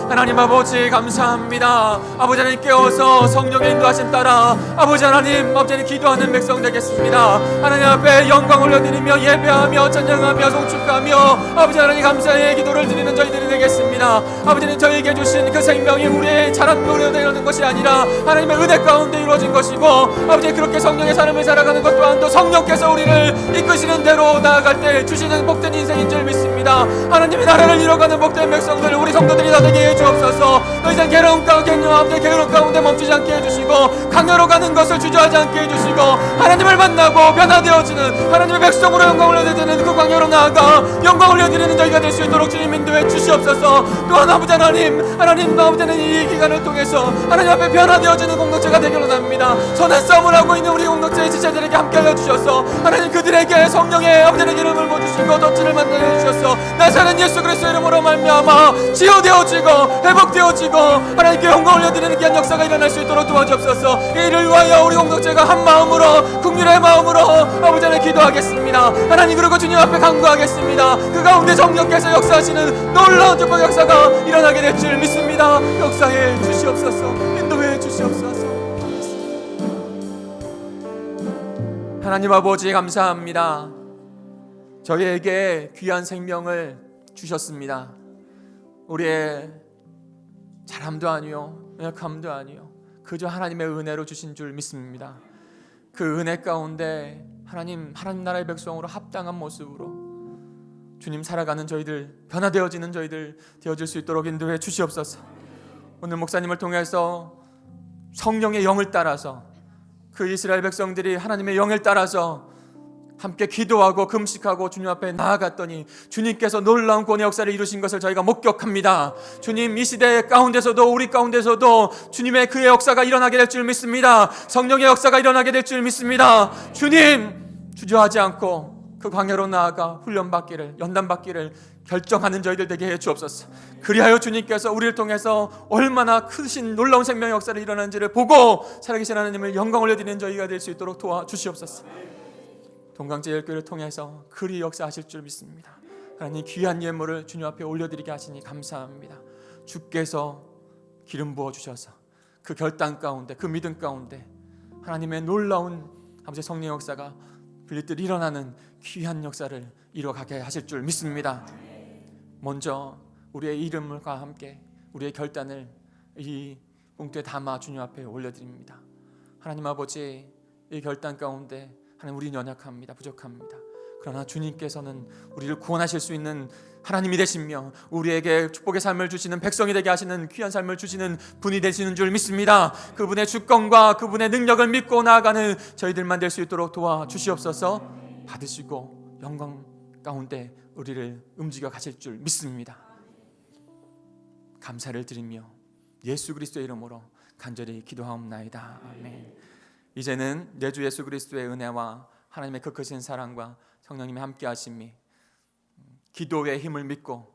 하나님 아버지 감사합니다. 아버지 하나님 깨워서 성령의 인도하심 따라 아버지 하나님 기도하는 백성 되겠습니다. 하나님 앞에 영광 올려드리며 예배하며 찬양하며 송축하며 아버지 하나님 감사의 기도를 드리는 저희들이 되겠습니다. 아버지 하나님 저희에게 주신 그 생명이 우리의 자랑으로 되는 것이 아니라 하나님의 은혜 가운데 이루어진 것이고 아버지 그렇게 성령의 삶을 살아가는 것 또한 또 성령께서 우리를 이끄시는 대로 나아갈 때 주시는 복된 인생인 줄 믿습니다. 하나님의 나라를 이뤄가는 복된 백성들 우리 성도들이 다 되게 해주옵소서. 더 이상 게으름 가운데 멈추지 않게 해주시고 강요로 가는 것을 주저하지 않게 해주시고 하나님을 만나고 변화되어지는 하나님의 백성으로 영광 올려드리는 그 광야로 나아가 영광 올려드리는 저희가 될 수 있도록 주님 인도해 주시옵소서. 또한 아버지 하나님 아버지 하나님 이 기간을 통해서 하나님 앞에 변화되어지는 공동체가 되기로 합니다. 선한 싸움을 하고 있는 우리 공동체의 지체들에게 함께 하여 주셔서 하나님 그들에게 성령의 아버지의 기름을 부어주시고 덫을 만들어 주셔서 나사렛 예수 그리스도의 이름으로 말미암아 치유되어지고 회복되어지고 하나님께 영광 올려드리는 귀한 역사가 일어날 수 있도록 도와주옵소서. 이를 위하여 우리 공동체가 한 마음으로 국민의 마음으로 아버지 하나님 기도하겠습니다. 하나님 그리고 주님 앞에 간구하겠습니다. 그 가운데 성령께서 역사하시는 놀라운 축복 역사가 일어나게 될 줄 믿습니다. 역사해 주시옵소서. 인도해 주시옵소서. 하나님 아버지 감사합니다. 저희에게 귀한 생명을 주셨습니다. 우리의 잘함도 아니요 연약함도 아니요 그저 하나님의 은혜로 주신 줄 믿습니다. 그 은혜 가운데 하나님 나라의 백성으로 합당한 모습으로 주님 살아가는 저희들 변화되어지는 저희들 되어질 수 있도록 인도해 주시옵소서. 오늘 목사님을 통해서 성령의 영을 따라서 그 이스라엘 백성들이 하나님의 영을 따라서 함께 기도하고 금식하고 주님 앞에 나아갔더니 주님께서 놀라운 구원의 역사를 이루신 것을 저희가 목격합니다. 주님 이 시대 가운데서도 우리 가운데서도 주님의 그의 역사가 일어나게 될 줄 믿습니다. 성령의 역사가 일어나게 될 줄 믿습니다. 주님 주저하지 않고 그 광야로 나아가 훈련받기를 연단받기를 결정하는 저희들 되게 해 주옵소서. 그리하여 주님께서 우리를 통해서 얼마나 크신 놀라운 생명의 역사를 일어나는지를 보고 살아계신 하나님을 영광 올려드리는 저희가 될 수 있도록 도와주시옵소서. 동강제일교회를 통해서 그리 역사하실 줄 믿습니다. 하나님 귀한 예물을 주님 앞에 올려드리게 하시니 감사합니다. 주께서 기름 부어주셔서 그 결단 가운데 그 믿음 가운데 하나님의 놀라운 아버지 성령 역사가 빌립들 일어나는 귀한 역사를 이뤄가게 하실 줄 믿습니다. 먼저 우리의 이름과 함께 우리의 결단을 이 봉투에 담아 주님 앞에 올려드립니다. 하나님 아버지 이 결단 가운데 하나님 우리는 연약합니다. 부족합니다. 그러나 주님께서는 우리를 구원하실 수 있는 하나님이 되시며 우리에게 축복의 삶을 주시는, 백성이 되게 하시는, 귀한 삶을 주시는 분이 되시는 줄 믿습니다. 그분의 주권과 그분의 능력을 믿고 나아가는 저희들만 될 수 있도록 도와주시옵소서. 받으시고 영광 가운데 우리를 움직여 가실 줄 믿습니다. 감사를 드리며 예수 그리스도의 이름으로 간절히 기도하옵나이다. 아멘. 이제는 내 주 예수 그리스도의 은혜와 하나님의 그 크신 사랑과 성령님의 함께 하심이, 기도의 힘을 믿고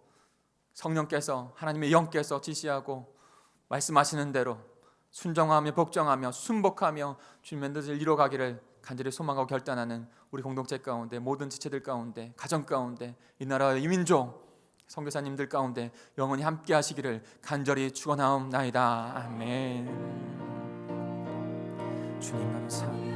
성령께서, 하나님의 영께서 지시하고 말씀하시는 대로 순종하며 복종하며 순복하며 주님의 뜻을 이루어가기를 간절히 소망하고 결단하는 우리 공동체 가운데, 모든 지체들 가운데, 가정 가운데, 이 나라의 이민족 선교사님들 가운데 영원히 함께 하시기를 간절히 축원하옵나이다. 아멘. 주님 감사.